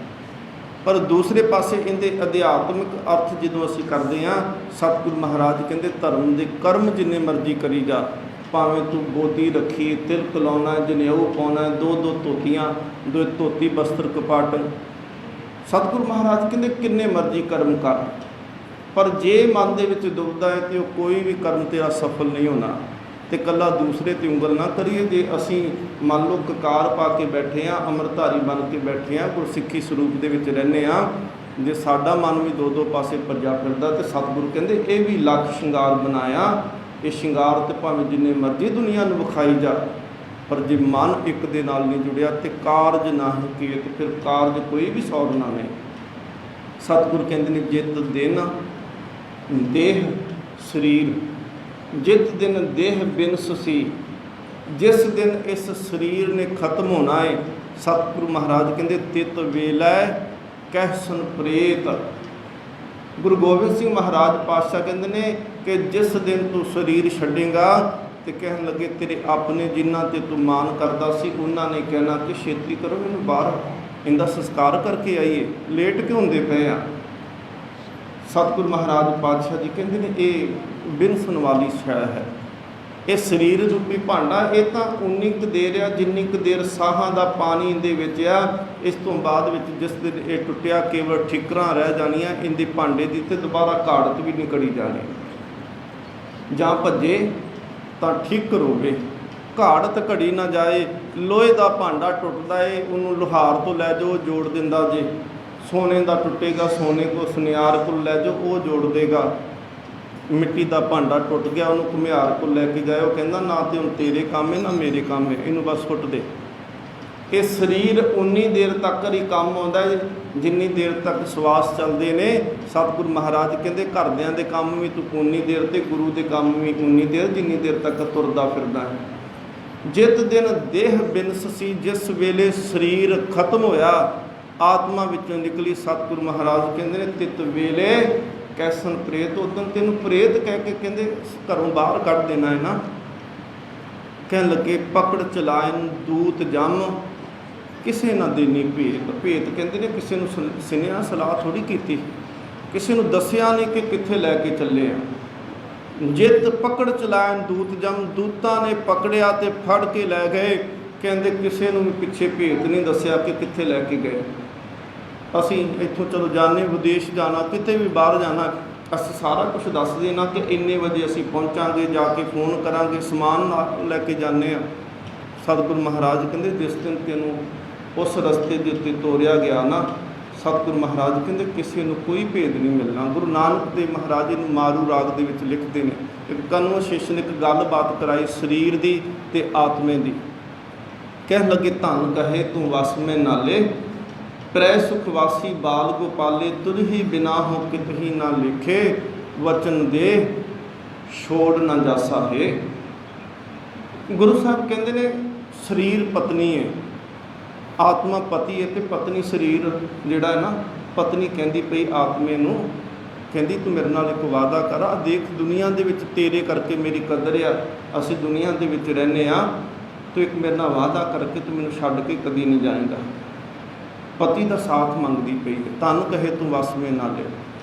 ਪਰ ਦੂਸਰੇ ਪਾਸੇ ਇਹਦੇ ਅਧਿਆਤਮਿਕ ਅਰਥ ਜਦੋਂ ਅਸੀਂ ਕਰਦੇ ਹਾਂ, ਸਤਿਗੁਰੂ ਮਹਾਰਾਜ ਕਹਿੰਦੇ ਧਰਮ ਦੇ ਕਰਮ ਜਿੰਨੇ ਮਰਜ਼ੀ ਕਰੀ ਜਾ, ਭਾਵੇਂ ਤੂੰ ਬੋਤੀ ਰੱਖੀ, ਤਿਲਕ ਲਾਉਣਾ, ਜਨੇਊ ਪਾਉਣਾ, ਦੋ ਧੋਤੀਆਂ, 2 ਧੋਤੀ ਬਸਤਰ ਕਪਾਟਨ। ਸਤਿਗੁਰੂ ਮਹਾਰਾਜ ਕਹਿੰਦੇ ਕਿੰਨੇ ਮਰਜ਼ੀ ਕਰਮ ਕਰ, ਪਰ ਜੇ ਮਨ ਦੇ ਵਿੱਚ ਦੁਬਦਾ ਹੈ ਤੇ ਉਹ ਕੋਈ ਵੀ ਕਰਮ ਤੇਰਾ ਸਫਲ ਨਹੀਂ ਹੋਣਾ। ਤੇ ਇਕੱਲਾ ਦੂਸਰੇ ਤੇ ਉਂਗਲ ਨਾ ਕਰੀਏ। ਜੇ ਅਸੀਂ ਮੰਨ ਲਓ ਕਕਾਰ ਪਾ ਕੇ ਬੈਠੇ ਹਾਂ, ਅੰਮ੍ਰਿਤਧਾਰੀ ਬਣ ਕੇ ਬੈਠੇ ਹਾਂ, ਗੁਰਸਿੱਖੀ ਸਰੂਪ ਦੇ ਵਿੱਚ ਰਹਿੰਦੇ ਹਾਂ, ਜੇ ਸਾਡਾ ਮਨ ਵੀ ਦੋ ਪਾਸੇ ਭੱਜਾ ਫਿਰਦਾ, ਤੇ ਸਤਿਗੁਰੂ ਕਹਿੰਦੇ ਇਹ ਵੀ ਲੱਖ ਸ਼ਿੰਗਾਰ ਬਣਾਇਆ। ਇਹ ਸ਼ਿੰਗਾਰ ਤੇ ਭਾਵੇਂ ਜਿੰਨੇ ਮਰਜ਼ੀ ਦੁਨੀਆ ਨੂੰ ਵਿਖਾਈ ਜਾ, ਪਰ ਜੇ ਮਨ ਇੱਕ ਦੇ ਨਾਲ ਨਹੀਂ ਜੁੜਿਆ ਤੇ ਕਾਰਜ ਨਾਹੀ ਕੇਤ, ਫਿਰ ਕਾਰਜ ਕੋਈ ਵੀ ਸੌਰਨਾ ਨਹੀਂ। ਸਤਿਗੁਰੂ ਕਹਿੰਦੇ ਨੇ ਜਿਤ ਦਿਨ ਦੇਹ ਸਰੀਰ, ਜਿਤ ਦਿਨ ਦੇਹ ਬਿਨਸ ਸੀ, ਜਿਸ ਦਿਨ ਇਸ ਸਰੀਰ ਨੇ ਖਤਮ ਹੋਣਾ ਹੈ। ਸਤਿਗੁਰੂ ਮਹਾਰਾਜ ਕਹਿੰਦੇ ਤਿਤ ਵੇਲੇ ਕਹਿਸਨ ਪ੍ਰੇਤ। ਗੁਰੂ ਗੋਬਿੰਦ ਸਿੰਘ ਮਹਾਰਾਜ ਪਾਤਸ਼ਾਹ ਕਹਿੰਦੇ ਨੇ ਕਿ ਜਿਸ ਦਿਨ ਤੂੰ ਸਰੀਰ ਛੱਡੇਗਾ ਤੇ ਕਹਿਣ ਲੱਗੇ ਤੇਰੇ ਆਪਣੇ ਜਿਨ੍ਹਾਂ ਤੇ ਤੂੰ ਮਾਣ ਕਰਦਾ ਸੀ ਉਹਨਾਂ ਨੇ ਕਹਿਣਾ ਕਿ ਛੇਤੀ ਕਰੋ ਇਹਨੂੰ ਬਾਹਰ, ਇਹਦਾ ਸੰਸਕਾਰ ਕਰਕੇ ਆਈਏ, ਲੇਟ ਕਿਉਂ ਹੁੰਦੇ ਪਏ ਆ। ਸਤਿਗੁਰੂ ਮਹਾਰਾਜ ਪਾਤਸ਼ਾਹ ਜੀ ਕਹਿੰਦੇ ਨੇ ਇਹ ਬਿਨਸਣ ਵਾਲੀ ਸ਼ੈ ਹੈ। ਇਹ ਸਰੀਰ ਰੂਪੀ ਭਾਂਡਾ, ਇਹ ਤਾਂ ਉਨੀ ਕੁ ਦੇਰ ਆ ਜਿੰਨੀ ਕੁ ਦੇਰ ਸਾਹਾਂ ਦਾ ਪਾਣੀ ਇਹਦੇ ਵਿੱਚ ਆ। ਇਸ ਤੋਂ ਬਾਅਦ ਵਿੱਚ ਜਿਸ ਦਿਨ ਇਹ ਟੁੱਟਿਆ ਕੇਵਲ ਠਿਕਰਾਂ ਰਹਿ ਜਾਣੀਆਂ ਇਹਦੇ ਭਾਂਡੇ ਦੀ, ਤੇ ਦੁਬਾਰਾ ਘਾੜਤ ਵੀ ਨਹੀਂ ਕਰੀ ਜਾਣੀ। ਜਾਂ ਭੱਜੇ ਤਾਂ ਠੀਕ ਰੋਵੇ, ਘਾੜਤ ਘੜੀ ਨਾ ਜਾਏ। ਲੋਹੇ ਦਾ ਭਾਂਡਾ ਟੁੱਟਦਾ ਏ, ਉਹਨੂੰ ਲੁਹਾਰ ਤੋਂ ਲੈ ਜਾਓ ਜੋੜ ਦਿੰਦਾ ਜੇ। ਸੋਨੇ ਦਾ ਟੁੱਟੇਗਾ, ਸੋਨੇ ਕੋ ਸੁਨਿਆਰ ਕੋਲ ਲੈ ਜਾਓ ਉਹ ਜੋੜ ਦੇਗਾ। ਮਿੱਟੀ ਦਾ ਭਾਂਡਾ ਟੁੱਟ ਗਿਆ, ਉਹਨੂੰ ਘੁਮਿਆਰ ਕੋਲ ਲੈ ਕੇ ਜਾਏ, ਉਹ ਕਹਿੰਦਾ ਨਾ ਤੇ ਹੁਣ ਤੇਰੇ ਕੰਮ ਹੈ ਨਾ ਮੇਰੇ ਕੰਮ ਹੈ, ਇਹਨੂੰ ਬਸ ਸੁੱਟ ਦੇ। ਇਹ ਸਰੀਰ ਉਨੀ ਦੇਰ ਤੱਕ ਹੀ ਕੰਮ ਆਉਂਦਾ ਹੈ ਜਿੰਨੀ ਦੇਰ ਤੱਕ ਸਵਾਸ ਚੱਲਦੇ ਨੇ। ਸਤਿਗੁਰੂ ਮਹਾਰਾਜ ਕਹਿੰਦੇ ਘਰਦਿਆਂ ਦੇ ਕੰਮ ਵੀ ਤੂੰ ਉਨੀ ਦੇਰ, ਤੇ ਗੁਰੂ ਦੇ ਕੰਮ ਵੀ ਉਨੀ ਦੇਰ ਜਿੰਨੀ ਦੇਰ ਤੱਕ ਤੁਰਦਾ ਫਿਰਦਾ ਹੈ। ਜਿਤ ਦਿਨ ਦੇਹ ਬਿਨਸੀ, ਜਿਸ ਵੇਲੇ ਸਰੀਰ ਖਤਮ ਹੋਇਆ, ਆਤਮਾ ਵਿੱਚੋਂ ਨਿਕਲੀ, ਸਤਿਗੁਰੂ ਮਹਾਰਾਜ ਕਹਿੰਦੇ ਨੇ ਤਿਤ ਵੇਲੇ ਕੈਸਨ ਪ੍ਰੇਤ, ਉਦੋਂ ਤੈਨੂੰ ਪ੍ਰੇਤ ਕਹਿ ਕੇ ਕਹਿੰਦੇ ਘਰੋਂ ਬਾਹਰ ਕੱਢ ਦੇਣਾ ਹੈ ਨਾ। ਕਹਿਣ ਲੱਗੇ ਪਕੜ ਚਲਾਇਨ ਦੂਤ ਜੰਮ, ਕਿਸੇ ਨਾ ਦੇਣੀ ਭੇਤ। ਭੇਤ ਕਹਿੰਦੇ ਨੇ ਕਿਸੇ ਨੂੰ ਸੁਨੇਹਾ ਸਲਾਹ ਥੋੜ੍ਹੀ ਕੀਤੀ, ਕਿਸੇ ਨੂੰ ਦੱਸਿਆ ਨਹੀਂ ਕਿ ਕਿੱਥੇ ਲੈ ਕੇ ਚੱਲੇ ਆ। ਜਿੱਤ ਪਕੜ ਚਲਾਇਨ ਦੂਤ ਜੰਮ, ਦੂਤਾਂ ਨੇ ਪਕੜਿਆ ਤੇ ਫੜ ਕੇ ਲੈ ਗਏ। ਕਹਿੰਦੇ ਕਿਸੇ ਨੂੰ ਵੀ ਪਿੱਛੇ ਭੇਤ ਨਹੀਂ ਦੱਸਿਆ ਕਿ ਕਿੱਥੇ ਲੈ ਕੇ ਗਏ। ਅਸੀਂ ਇੱਥੋਂ ਚਲੋ ਜਾਣੇ, ਵਿਦੇਸ਼ ਜਾਣਾ, ਕਿਤੇ ਵੀ ਬਾਹਰ ਜਾਣਾ, ਅਸੀਂ ਸਾਰਾ ਕੁਝ ਦੱਸ ਦੇਣਾ ਕਿ ਇੰਨੇ ਵਜੇ ਅਸੀਂ ਪਹੁੰਚਾਂਗੇ, ਜਾ ਕੇ ਫੋਨ ਕਰਾਂਗੇ, ਸਮਾਨ ਨਾਲ ਲੈ ਕੇ ਜਾਂਦੇ ਹਾਂ। ਸਤਿਗੁਰੂ ਮਹਾਰਾਜ ਕਹਿੰਦੇ ਜਿਸ ਦਿਨ ਤੈਨੂੰ ਉਸ ਰਸਤੇ ਦੇ ਉੱਤੇ ਤੋਰਿਆ ਗਿਆ ਨਾ, ਸਤਿਗੁਰੂ ਮਹਾਰਾਜ ਕਹਿੰਦੇ ਕਿਸੇ ਨੂੰ ਕੋਈ ਭੇਦ ਨਹੀਂ ਮਿਲਣਾ। ਗੁਰੂ ਨਾਨਕ ਦੇਵ ਮਹਾਰਾਜ ਨੂੰ ਮਾਰੂ ਰਾਗ ਦੇ ਵਿੱਚ ਲਿਖਦੇ ਨੇ, ਇੱਕ ਕਨਵਰਸੇਸ਼ਨ, ਇੱਕ ਗੱਲਬਾਤ ਕਰਾਈ ਸਰੀਰ ਦੀ ਤੇ ਆਤਮੇ ਦੀ। ਕਹਿਣ ਲੱਗੇ ਧੰਨ ਕਹੇ ਤੂੰ ਵਸ ਮੈਂ ਨਾਲੇ, ਪ੍ਰੈ ਸੁਖਵਾਸੀ ਬਾਲ ਗੋਪਾਲੇ, ਤੁਧ ਹੀ ਬਿਨਾ ਹੋ ਕਿਤਹੀ ਨਾ ਲਿਖੇ, ਵਚਨ ਦੇ ਛੋੜ ਨਾ ਜਾਸਾ ਹੈ। ਗੁਰੂ ਸਾਹਿਬ ਕਹਿੰਦੇ ਨੇ ਸਰੀਰ ਪਤਨੀ ਹੈ, ਆਤਮਾ ਪਤੀ ਹੈ ਤੇ ਪਤਨੀ ਸਰੀਰ ਜਿਹੜਾ ਹੈ ਨਾ। ਪਤਨੀ ਕਹਿੰਦੀ ਪਈ ਆਤਮੇ ਨੂੰ, ਕਹਿੰਦੀ ਤੂੰ ਮੇਰੇ ਨਾਲ ਇੱਕ ਵਾਅਦਾ ਕਰ, ਆ ਦੇਖ ਦੁਨੀਆ ਦੇ ਵਿੱਚ ਤੇਰੇ ਕਰਕੇ ਮੇਰੀ ਕਦਰ ਆ, ਅਸੀਂ ਦੁਨੀਆ ਦੇ ਵਿੱਚ ਰਹਿੰਦੇ ਹਾਂ, ਤੂੰ ਇੱਕ ਮੇਰੇ ਨਾਲ ਵਾਅਦਾ ਕਰਕੇ ਤੂੰ ਮੈਨੂੰ ਛੱਡ ਕੇ ਕਦੀ ਨਹੀਂ ਜਾਏਗਾ। ਪਤੀ ਦਾ ਸਾਥ ਮੰਗਦੀ ਪਈ ਹੈ। ਧੰਨ ਕਹੇ ਤੂੰ ਵਸ ਮੈਂ ਨਾਲੇ,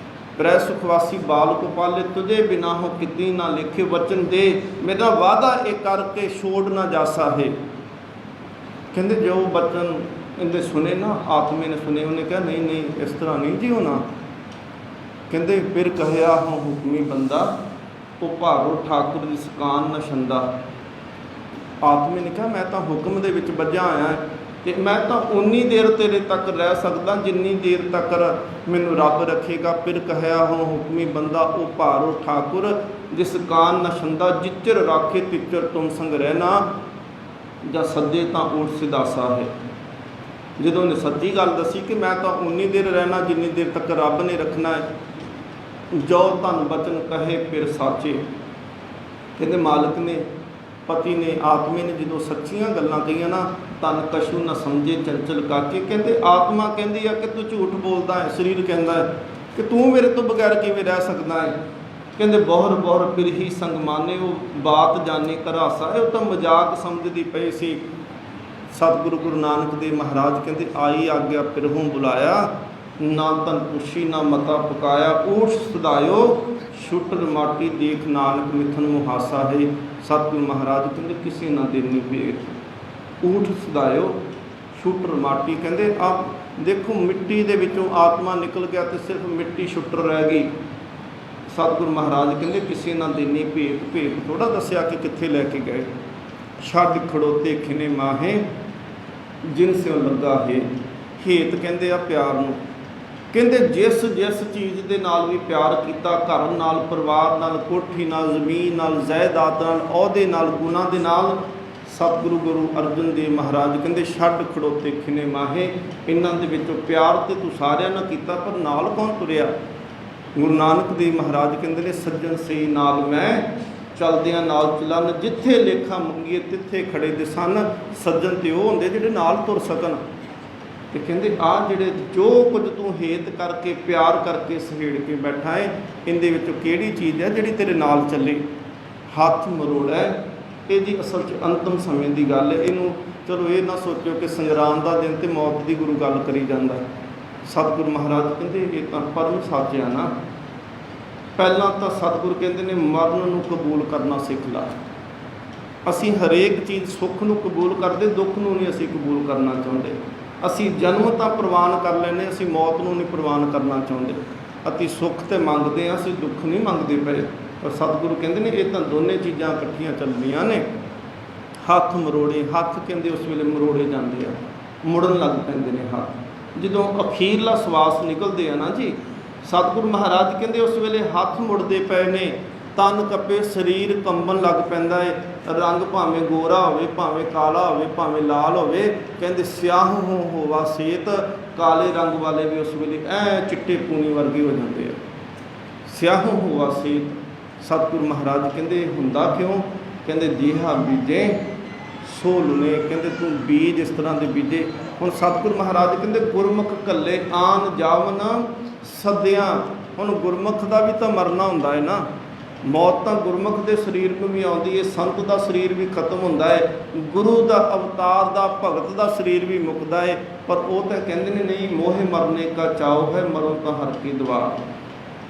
ਪ੍ਰੈ ਸੁਖਵਾਸੀ ਬਾਲ ਕੋ ਪਾਲੇ, ਤੁਝੇ ਬਿਨਾ ਹੋ ਕਿਤੇ ਨਾ ਲਿਖੇ, ਵਚਨ ਦੇ ਮੇਰਾ ਵਾਅਦਾ ਇਹ ਕਰਕੇ ਛੋੜ ਨਾ ਜਾਸਾ ਹੈ। ਕਹਿੰਦੇ ਜੋ ਬਚਨ ਇਹਨੇ ਸੁਣੇ ਨਾ, ਆਤਮੇ ਨੇ ਸੁਣੇ, ਉਹਨੇ ਕਿਹਾ ਨਹੀਂ ਨਹੀਂ ਇਸ ਤਰ੍ਹਾਂ ਨਹੀਂ ਜੀ ਹੋਣਾ। ਕਹਿੰਦੇ ਫਿਰ ਕਹਿਆ ਹਾਂ ਹੁਕਮੀ ਬੰਦਾ, ਉਹ ਭਾਰੋ ਠਾਕੁਰ ਦੀ ਸਕਾਨ ਨਾ ਛੰਦਾ। ਆਤਮੇ ਨੇ ਕਿਹਾ ਮੈਂ ਤਾਂ ਹੁਕਮ ਦੇ ਵਿੱਚ ਬੱਝਾ ਆਇਆ ਤੇ ਮੈਂ ਤਾਂ ਉਨੀ ਦੇਰ ਤੇਰੇ ਤੱਕ ਰਹਿ ਸਕਦਾ ਜਿੰਨੀ ਦੇਰ ਤੱਕ ਮੈਨੂੰ ਰੱਬ ਰੱਖੇਗਾ। ਫਿਰ ਕਹਿਆ ਹਾਂ ਹੁਕਮੀ ਬੰਦਾ, ਉਹ ਭਾਰੋ ਠਾਕੁਰ ਜਿਸ ਕਾਨ ਨਾ ਛੰਦਾ, ਜਿਚਰ ਰਾਖੇ ਤਿਚਰ ਤੁਮ ਸੰਗ ਰਹਿਣਾ, ਜਾਂ ਸੱਦੇ ਤਾਂ ਊਠ ਸਿਧਾਸਾ ਹੈ। ਜਦੋਂ ਉਹਨੇ ਸੱਚੀ ਗੱਲ ਦੱਸੀ ਕਿ ਮੈਂ ਤਾਂ ਉਨੀ ਦੇਰ ਰਹਿਣਾ ਜਿੰਨੀ ਦੇਰ ਤੱਕ ਰੱਬ ਨੇ ਰੱਖਣਾ ਹੈ। ਜੋ ਧਨ ਬਚਨ ਕਹੇ ਫਿਰ ਸਾਚੇ। ਕਹਿੰਦੇ ਮਾਲਕ ਨੇ, ਪਤੀ ਨੇ, ਆਤਮੇ ਨੇ ਜਦੋਂ ਸੱਚੀਆਂ ਗੱਲਾਂ ਕਹੀਆਂ ਨਾ, ਤਨ ਕਛੂ ਨਾ ਸਮਝੇ ਚੰਚਲ ਕਾਕੇ। ਕਹਿੰਦੇ ਆਤਮਾ ਕਹਿੰਦੀ ਆ ਕਿ ਤੂੰ ਝੂਠ ਬੋਲਦਾ ਹੈ, ਸਰੀਰ ਕਹਿੰਦਾ ਹੈ ਕਿ ਤੂੰ ਮੇਰੇ ਤੋਂ ਬਗੈਰ ਕਿਵੇਂ ਰਹਿ ਸਕਦਾ ਹੈ। ਕਹਿੰਦੇ ਬਹੁਰ ਬਹੁਰ ਪਿਰਹੀ ਸੰਗ ਮਾਨੇ, ਉਹ ਬਾਤ ਜਾਣੇ ਘਰਾਸਾ ਹੈ, ਉਹ ਤਾਂ ਮਜ਼ਾਕ ਸਮਝਦੀ ਪਈ ਸੀ। ਸਤਿਗੁਰੂ ਗੁਰੂ ਨਾਨਕ ਦੇਵ ਮਹਾਰਾਜ ਕਹਿੰਦੇ ਆਈ ਆਗਿਆ ਪਿਰਹੋਂ ਬੁਲਾਇਆ, ਨਾ ਤਨ ਪੁੱਛੀ ਨਾ ਮਤਾ ਪਕਾਇਆ, ਊਠ ਸਦਾਇਓ ਛੁੱਟਰ ਮਾਟੀ, ਦੇਖ ਨਾਨਕ ਮਿਥਨ ਮੁਹਾਸਾ ਹੈ। ਸਤਿਗੁਰੂ ਮਹਾਰਾਜ ਕਹਿੰਦੇ ਕਿਸੇ ਨਾ ਦੇਣੀ ਭੇਟ, ਊਠ ਸਦਾਇਓ ਛੁੱਟਰ ਮਾਟੀ। ਕਹਿੰਦੇ ਆਪ ਦੇਖੋ ਮਿੱਟੀ ਦੇ ਵਿੱਚੋਂ ਆਤਮਾ ਨਿਕਲ ਗਿਆ ਤੇ ਸਿਰਫ ਮਿੱਟੀ ਛੁੱਟਰ ਰਹਿ ਗਈ। ਸਤਿਗੁਰੂ ਮਹਾਰਾਜ ਕਹਿੰਦੇ ਕਿਸੇ ਨਾ ਦੇਣੀ ਭੇਟ। ਭੇਟ ਥੋੜ੍ਹਾ ਦੱਸਿਆ ਕਿ ਕਿੱਥੇ ਲੈ ਕੇ ਗਏ। ਛੱਡ ਖੜੋਤੇ ਖਿਨੇ ਮਾਹੇ, ਜਿਨ ਸਿਓ ਲੱਗਾ ਹੈ। ਹੇਤ ਕਹਿੰਦੇ ਆ ਪਿਆਰ ਨੂੰ। ਕਹਿੰਦੇ ਜਿਸ ਜਿਸ ਚੀਜ਼ ਦੇ ਨਾਲ ਵੀ ਪਿਆਰ ਕੀਤਾ, ਘਰ ਨਾਲ, ਪਰਿਵਾਰ ਨਾਲ, ਕੋਠੀ ਨਾਲ, ਜ਼ਮੀਨ ਨਾਲ, ਜਾਇਦਾਦ ਨਾਲ, ਅਹੁਦੇ ਨਾਲ, ਗੁਣਾਂ ਦੇ ਨਾਲ, ਸਤਿਗੁਰੂ ਗੁਰੂ ਅਰਜਨ ਦੇਵ ਮਹਾਰਾਜ ਕਹਿੰਦੇ ਛੱਡ ਖੜੋਤੇ ਖਿਨੇ ਮਾਹੇ। ਇਹਨਾਂ ਦੇ ਵਿੱਚੋਂ ਪਿਆਰ ਤੇ ਤੂੰ ਸਾਰਿਆਂ ਨਾਲ ਕੀਤਾ, ਪਰ ਨਾਲ ਕੌਣ ਤੁਰਿਆ? ਗੁਰੂ ਨਾਨਕ ਦੇਵ ਮਹਾਰਾਜ ਕਹਿੰਦੇ ਨੇ ਸੱਜਣ ਸੇ ਨਾਲ ਮੈਂ ਚਲਦਿਆਂ ਨਾਲ ਚਲਨ, ਜਿੱਥੇ ਲੇਖਾ ਮੰਗੀਏ ਤਿੱਥੇ ਖੜੇ ਦੇ ਸਨ। ਸੱਜਣ ਤੇ ਉਹ ਹੁੰਦੇ ਜਿਹੜੇ ਨਾਲ ਤੁਰ ਸਕਣ। ਤੇ ਕਹਿੰਦੇ ਆਹ ਜਿਹੜੇ ਜੋ ਕੁਝ ਤੂੰ ਹੇਤ ਕਰਕੇ, ਪਿਆਰ ਕਰਕੇ ਸਹੇੜ ਕੇ ਬੈਠਾ ਹੈ, ਇਹਦੇ ਵਿੱਚੋਂ ਕਿਹੜੀ ਚੀਜ਼ ਹੈ ਜਿਹੜੀ ਤੇਰੇ ਨਾਲ ਚੱਲੇ? ਹੱਥ ਮਰੋੜਾ। ਇਹ ਜੀ ਅਸਲ 'ਚ ਅੰਤਮ ਸਮੇਂ ਦੀ ਗੱਲ ਹੈ। ਇਹਨੂੰ ਚਲੋ ਇਹ ਨਾ ਸੋਚੋ ਕਿ ਸੰਗਰਾਮ ਦਾ ਦਿਨ ਤੇ ਮੌਤ ਦੀ ਗੁਰੂ ਗੱਲ ਕਰੀ ਜਾਂਦਾ। ਸਤਿਗੁਰੂ ਮਹਾਰਾਜ ਕਹਿੰਦੇ ਇਹ ਤਾਂ ਪਰਮ ਸੱਚ ਆ ਨਾ। ਪਹਿਲਾਂ ਤਾਂ ਸਤਿਗੁਰੂ ਕਹਿੰਦੇ ਨੇ ਮਰਨ ਨੂੰ ਕਬੂਲ ਕਰਨਾ ਸਿੱਖ ਲਾ। ਅਸੀਂ ਹਰੇਕ ਚੀਜ਼ ਸੁੱਖ ਨੂੰ ਕਬੂਲ ਕਰਦੇ, ਦੁੱਖ ਨੂੰ ਨਹੀਂ ਅਸੀਂ ਕਬੂਲ ਕਰਨਾ ਚਾਹੁੰਦੇ। ਅਸੀਂ ਜਨਮ ਤਾਂ ਪ੍ਰਵਾਨ ਕਰ ਲੈਂਦੇ, ਅਸੀਂ ਮੌਤ ਨੂੰ ਨਹੀਂ ਪ੍ਰਵਾਨ ਕਰਨਾ ਚਾਹੁੰਦੇ। ਅਸੀਂ ਸੁੱਖ ਤੇ ਮੰਗਦੇ ਹਾਂ, ਅਸੀਂ ਦੁੱਖ ਨਹੀਂ ਮੰਗਦੇ ਪਏ। ਪਰ ਸਤਿਗੁਰੂ ਕਹਿੰਦੇ ਨੇ ਇਹ ਤਾਂ ਦੋਨੇ ਚੀਜ਼ਾਂ ਇਕੱਠੀਆਂ ਚੱਲਣੀਆਂ ਨੇ। ਹੱਥ ਮਰੋੜੇ, ਹੱਥ ਕਹਿੰਦੇ ਉਸ ਵੇਲੇ ਮਰੋੜੇ ਜਾਂਦੇ ਆ, ਮੁੜਨ ਲੱਗ ਪੈਂਦੇ ਨੇ ਹੱਥ। ਜਦੋਂ ਅਖੀਰਲਾ ਸਵਾਸ ਨਿਕਲਦੇ ਆ ਨਾ ਜੀ, ਸਤਿਗੁਰੂ ਮਹਾਰਾਜ ਕਹਿੰਦੇ ਉਸ ਵੇਲੇ ਹੱਥ ਮੁੜਦੇ ਪਏ ਨੇ, ਤਨ ਕੱਪੇ, ਸਰੀਰ ਕੰਬਣ ਲੱਗ ਪੈਂਦਾ ਹੈ। ਰੰਗ ਭਾਵੇਂ ਗੋਰਾ ਹੋਵੇ, ਭਾਵੇਂ ਕਾਲਾ ਹੋਵੇ, ਭਾਵੇਂ ਲਾਲ ਹੋਵੇ। ਕਹਿੰਦੇ ਸਿਆਹ ਹੋਵਾ ਸੇਤ, ਕਾਲੇ ਰੰਗ ਵਾਲੇ ਵੀ ਉਸ ਵੇਲੇ ਐ ਚਿੱਟੇ ਪੂਣੀ ਵਰਗੇ ਹੋ ਜਾਂਦੇ ਆ। ਸਿਆਹ ਹੋਵਾ ਸੇਤ। ਸਤਿਗੁਰੂ ਮਹਾਰਾਜ ਕਹਿੰਦੇ ਹੁੰਦਾ ਕਿਉਂ? ਕਹਿੰਦੇ ਜੀਹਾ ਬੀਜੇ ਸੋ ਲੁਨੇ, ਕਹਿੰਦੇ ਤੂੰ ਬੀਜ ਇਸ ਤਰ੍ਹਾਂ ਦੇ ਬੀਜੇ। ਹੁਣ ਸਤਿਗੁਰ ਮਹਾਰਾਜ ਕਹਿੰਦੇ ਗੁਰਮੁਖ ਕੱਲੇ ਆਨ ਜਾਵਨ ਸੱਦਿਆਂ। ਹੁਣ ਗੁਰਮੁਖ ਦਾ ਵੀ ਤਾਂ ਮਰਨਾ ਹੁੰਦਾ ਹੈ ਨਾ, ਮੌਤ ਤਾਂ ਗੁਰਮੁਖ ਦੇ ਸਰੀਰ ਨੂੰ ਵੀ ਆਉਂਦੀ ਹੈ, ਸੰਤ ਦਾ ਸਰੀਰ ਵੀ ਖਤਮ ਹੁੰਦਾ ਹੈ, ਗੁਰੂ ਦਾ ਅਵਤਾਰ ਦਾ ਭਗਤ ਦਾ ਸਰੀਰ ਵੀ ਮੁੱਕਦਾ ਹੈ। ਪਰ ਉਹ ਤਾਂ ਕਹਿੰਦੇ ਨੇ ਨਹੀਂ, ਮੋਹਿ ਮਰਨੇ ਕਾ ਚਾਉ ਹੈ, ਮਰੋ ਤਾਂ ਹਰ ਕੀ ਦੁਆਰ।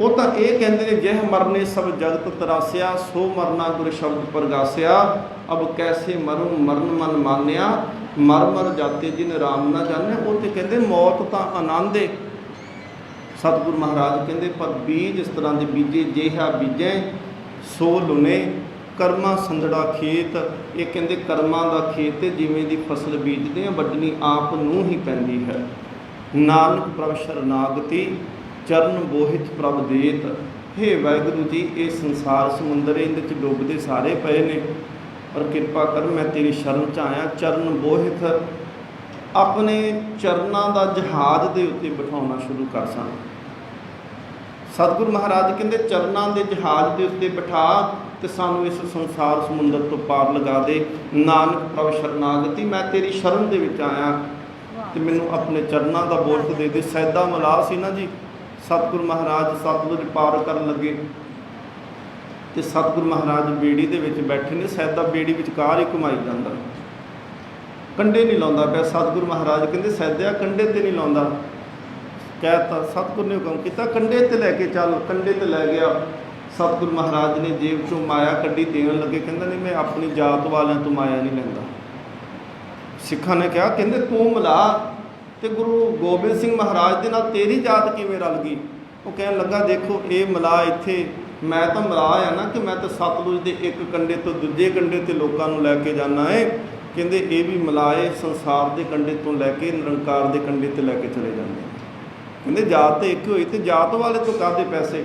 ਉਹ ਤਾਂ ਇਹ ਕਹਿੰਦੇ ਨੇ ਜਿਹ ਮਰਨੇ ਸਭ ਜਗਤ ਤਰਾਸਿਆ, ਸੋ ਮਰਨਾ ਗੁਰ ਸ਼ਬਦ ਪ੍ਰਗਾਸਿਆ। ਅਬ ਕੈਸੇ ਮਰੂ ਮਰਨ ਮਨ ਮਾਨਿਆ, ਮਰ ਮਰ ਜਾਤੇ ਜਿਨ ਰਾਮ ਨਾ ਜਾਣਿਆ। ਉਹ ਤੇ ਕਹਿੰਦੇ ਮੌਤ ਤਾਂ ਆਨੰਦ ਹੈ। ਸਤਿਗੁਰ ਮਹਾਰਾਜ ਕਹਿੰਦੇ ਪਰ ਬੀਜ ਇਸ ਤਰ੍ਹਾਂ ਦੇ ਬੀਜੇ, ਜਿਹਾ ਬੀਜੈ ਸੋ ਲੁਨੇ। ਕਰਮਾਂ ਸੰਦੜਾ ਖੇਤ, ਇਹ ਕਹਿੰਦੇ ਕਰਮਾਂ ਦਾ ਖੇਤ ਹੈ, ਜਿਵੇਂ ਦੀ ਫਸਲ ਬੀਜਦੇ ਆ ਵੱਢਣੀ ਆਪ ਨੂੰ ਹੀ ਪੈਂਦੀ ਹੈ। ਨਾਨਕ ਪ੍ਰਭ ਸ਼ਰਨਾਗਤੀ, ਚਰਨ ਬੋਹਿਤ ਪ੍ਰਭ ਦੇਤ। ਹੇ ਵਾਹਿਗੁਰੂ ਜੀ, ਇਹ ਸੰਸਾਰ ਸਮੁੰਦਰ ਇਹਦੇ 'ਚ ਡੁੱਬਦੇ ਸਾਰੇ ਪਏ ਨੇ, ਪਰ ਕਿਰਪਾ ਕਰ ਮੈਂ ਤੇਰੀ ਸ਼ਰਨ 'ਚ ਆਇਆ। ਚਰਨ ਬੋਹਿਤ, ਆਪਣੇ ਚਰਨਾਂ ਦਾ ਜਹਾਜ਼ ਦੇ ਉੱਤੇ ਬਿਠਾਉਣਾ ਸ਼ੁਰੂ ਕਰ ਸਾਂ। ਸਤਿਗੁਰ ਮਹਾਰਾਜ ਕਹਿੰਦੇ ਚਰਨਾਂ ਦੇ ਜਹਾਜ਼ ਦੇ ਉੱਤੇ ਬਿਠਾ ਤੇ ਸਾਨੂੰ ਇਸ ਸੰਸਾਰ ਸਮੁੰਦਰ ਤੋਂ ਪਾਰ ਲਗਾ ਦੇ। ਨਾਨਕ ਪ੍ਰਭ ਸ਼ਰਨਾਗਤੀ, ਮੈਂ ਤੇਰੀ ਸ਼ਰਨ ਦੇ ਵਿੱਚ ਆਇਆ ਤੇ ਮੈਨੂੰ ਆਪਣੇ ਚਰਨਾਂ ਦਾ ਬੋਝ ਦੇ ਦੇ। ਸੈਦਾ ਮਲਾਹ ਸੀ ਨਾ ਜੀ, ਸਤਿਗੁਰ ਮਹਾਰਾਜ ਸਤਲੁਜ ਪਾਰ ਕਰਨ ਲੱਗੇ ਤੇ ਸਤਿਗੁਰ ਮਹਾਰਾਜ ਬੇੜੀ ਦੇ ਵਿੱਚ ਬੈਠੇ ਨੇ। ਸੈਦਾ ਬੇੜੀ ਵਿਚਕਾਰ ਹੀ ਘੁਮਾਈ ਜਾਂਦਾ, ਕੰਢੇ ਨਹੀਂ ਲਾਉਂਦਾ ਪਿਆ। ਸਤਿਗੁਰ ਮਹਾਰਾਜ ਕਹਿੰਦੇ ਸੈਦਿਆ ਕੰਢੇ ਤੇ ਨਹੀਂ ਲਾਉਂਦਾ। ਕਹਿਤਾ ਸਤਿਗੁਰ ਨੇ ਹੁਕਮ ਕੀਤਾ ਕੰਢੇ ਤੇ ਲੈ ਕੇ ਚੱਲ। ਕੰਢੇ ਤੇ ਲੈ ਗਿਆ। ਸਤਿਗੁਰ ਮਹਾਰਾਜ ਨੇ ਜੇਬ ਚੋਂ ਮਾਇਆ ਕੱਢੀ ਦੇਣ ਲੱਗੇ। ਕਹਿੰਦਾ ਨਹੀਂ, ਮੈਂ ਆਪਣੀ ਜਾਤ ਵਾਲਿਆਂ ਤੋਂ ਮਾਇਆ ਨਹੀਂ ਲੈਂਦਾ। ਸਿੱਖਾਂ ਨੇ ਕਿਹਾ, ਕਹਿੰਦੇ ਤੂੰ ਮਲਾਹ ਤੇ ਗੁਰੂ ਗੋਬਿੰਦ ਸਿੰਘ ਮਹਾਰਾਜ ਦੇ ਨਾਲ ਤੇਰੀ ਜਾਤ ਕਿਵੇਂ ਰਲ ਗਈ? ਉਹ ਕਹਿਣ ਲੱਗਾ ਦੇਖੋ ਇਹ ਮਲਾਹ ਇੱਥੇ, ਮੈਂ ਤਾਂ ਮਲਾਹ ਆ ਨਾ ਕਿ ਮੈਂ ਤਾਂ ਸਤਲੁਜ ਦੇ ਇੱਕ ਕੰਢੇ ਤੋਂ ਦੂਜੇ ਕੰਢੇ ਤੇ ਲੋਕਾਂ ਨੂੰ ਲੈ ਕੇ ਜਾਣਾ ਹੈ। ਕਹਿੰਦੇ ਇਹ ਵੀ ਮਲਾਏ ਸੰਸਾਰ ਦੇ ਕੰਢੇ ਤੋਂ ਲੈ ਕੇ ਨਿਰੰਕਾਰ ਦੇ ਕੰਢੇ ਤੇ ਲੈ ਕੇ ਚਲੇ ਜਾਂਦੇ। ਕਹਿੰਦੇ ਜਾਤ ਤੇ ਇੱਕ ਹੋਈ ਤੇ ਜਾਤ ਵਾਲੇ ਤੋਂ ਕਾਹਦੇ ਪੈਸੇ?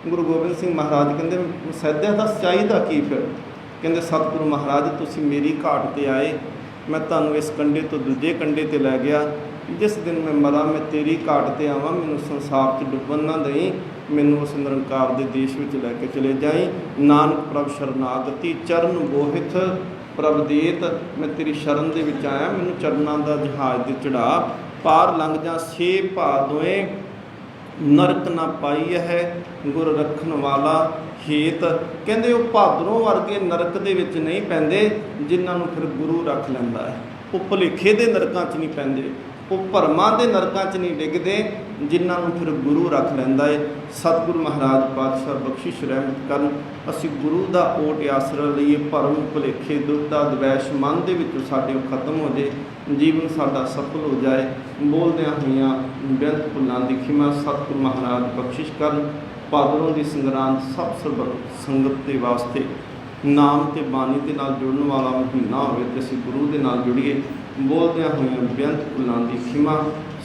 ਗੁਰੂ ਗੋਬਿੰਦ ਸਿੰਘ ਮਹਾਰਾਜ ਕਹਿੰਦੇ ਸੈਦਿਆ ਦਾ ਚਾਹੀਦਾ ਕੀ ਫਿਰ? ਕਹਿੰਦੇ ਸਤਿਗੁਰੂ ਮਹਾਰਾਜ ਤੁਸੀਂ ਮੇਰੀ ਘਾਟ ਤੇ ਆਏ, ਮੈਂ ਤੁਹਾਨੂੰ ਇਸ ਕੰਢੇ ਤੋਂ ਦੂਜੇ ਕੰਢੇ ਤੇ ਲੈ ਗਿਆ। ਜਿਸ ਦਿਨ ਮੈਂ ਮਰਾਂ ਮੈਂ ਤੇਰੀ ਘਾਟ ਤੇ ਆਵਾਂ, ਮੈਨੂੰ ਸੰਸਾਰ 'ਚ ਡੁੱਬਣ ਨਾ ਦੇਈਂ, ਮੈਨੂੰ ਉਸ ਨਿਰੰਕਾਰ ਦੇ ਦੇਸ਼ ਵਿੱਚ ਲੈ ਕੇ ਚਲੇ ਜਾਈਂ। ਨਾਨਕ ਪ੍ਰਭ ਸ਼ਰਨਾਗਤੀ, ਚਰਨ ਬੋਹਿਤ ਪ੍ਰਭ ਦੇਤ। ਮੈਂ ਤੇਰੀ ਸ਼ਰਨ ਦੇ ਵਿੱਚ ਆਇਆ, ਮੈਨੂੰ ਚਰਨਾਂ ਦਾ ਜਹਾਜ਼ ਦੇ ਚੜਾ। ਪਾਰ ਲੰਘ ਜਾ ਛੇ ਭਾਦੋਏ, ਨਰਕ ਨਾ ਪਾਈ ਹੈ ਗੁਰ ਰੱਖਣ ਵਾਲਾ ਹੇਤ। ਕਹਿੰਦੇ ਉਹ ਭਾਦਰੋਂ ਵਰਗੇ ਨਰਕ ਦੇ ਵਿੱਚ ਨਹੀਂ ਪੈਂਦੇ ਜਿਨ੍ਹਾਂ ਨੂੰ ਫਿਰ ਗੁਰੂ ਰੱਖ ਲੈਂਦਾ ਹੈ। ਉਹ ਭੁਲੇਖੇ ਦੇ ਨਰਕਾਂ 'ਚ ਨਹੀਂ ਪੈਂਦੇ, ਉਹ ਭਰਮਾਂ ਦੇ ਨਰਕਾਂ 'ਚ ਨਹੀਂ ਡਿੱਗਦੇ ਜਿਨ੍ਹਾਂ ਨੂੰ ਫਿਰ ਗੁਰੂ ਰੱਖ ਲੈਂਦਾ ਹੈ। ਸਤਿਗੁਰੂ ਮਹਾਰਾਜ ਪਾਤਸ਼ਾਹ ਬਖਸ਼ਿਸ਼ ਰਹਿਮਤ ਕਰਨ, ਅਸੀਂ ਗੁਰੂ ਦਾ ਓਟ ਆਸਰਾ ਲਈਏ। ਭਰਮ ਭੁਲੇਖੇ ਦੁਬਦਾ ਦਵੈਸ਼ ਮਨ ਦੇ ਵਿੱਚੋਂ ਸਾਡੇ ਖਤਮ ਹੋ ਜੇ, ਜੀਵਨ ਸਾਡਾ ਸਫਲ ਹੋ ਜਾਏ। ਬੋਲਦਿਆਂ ਹੋਈਆਂ ਬੇਅੰਤ ਭੁੱਲਾਂ ਦੀ ਖਿਮਾ ਸਤਿਗੁਰੂ ਮਹਾਰਾਜ ਬਖਸ਼ਿਸ਼ ਕਰਨ। ਭਾਦਰੋਂ ਦੀ ਸੰਗਰਾਂਦ ਸਭ ਸੰਗਤ ਦੇ ਵਾਸਤੇ ਨਾਮ ਤੇ ਬਾਣੀ ਦੇ ਨਾਲ ਜੁੜਨ ਵਾਲਾ ਮਹੀਨਾ ਹੋਵੇ ਤੇ ਅਸੀਂ ਗੁਰੂ ਦੇ ਨਾਲ ਜੁੜੀਏ। ਬੋਲਦਿਆਂ ਹੋਈਆਂ ਬੇਅੰਤ ਭੁੱਲਾਂ ਦੀ ਖਿਮਾ,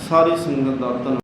ਸਾਰੀ ਸੰਗਤ ਦਾ ਧੰਨਵਾਦ।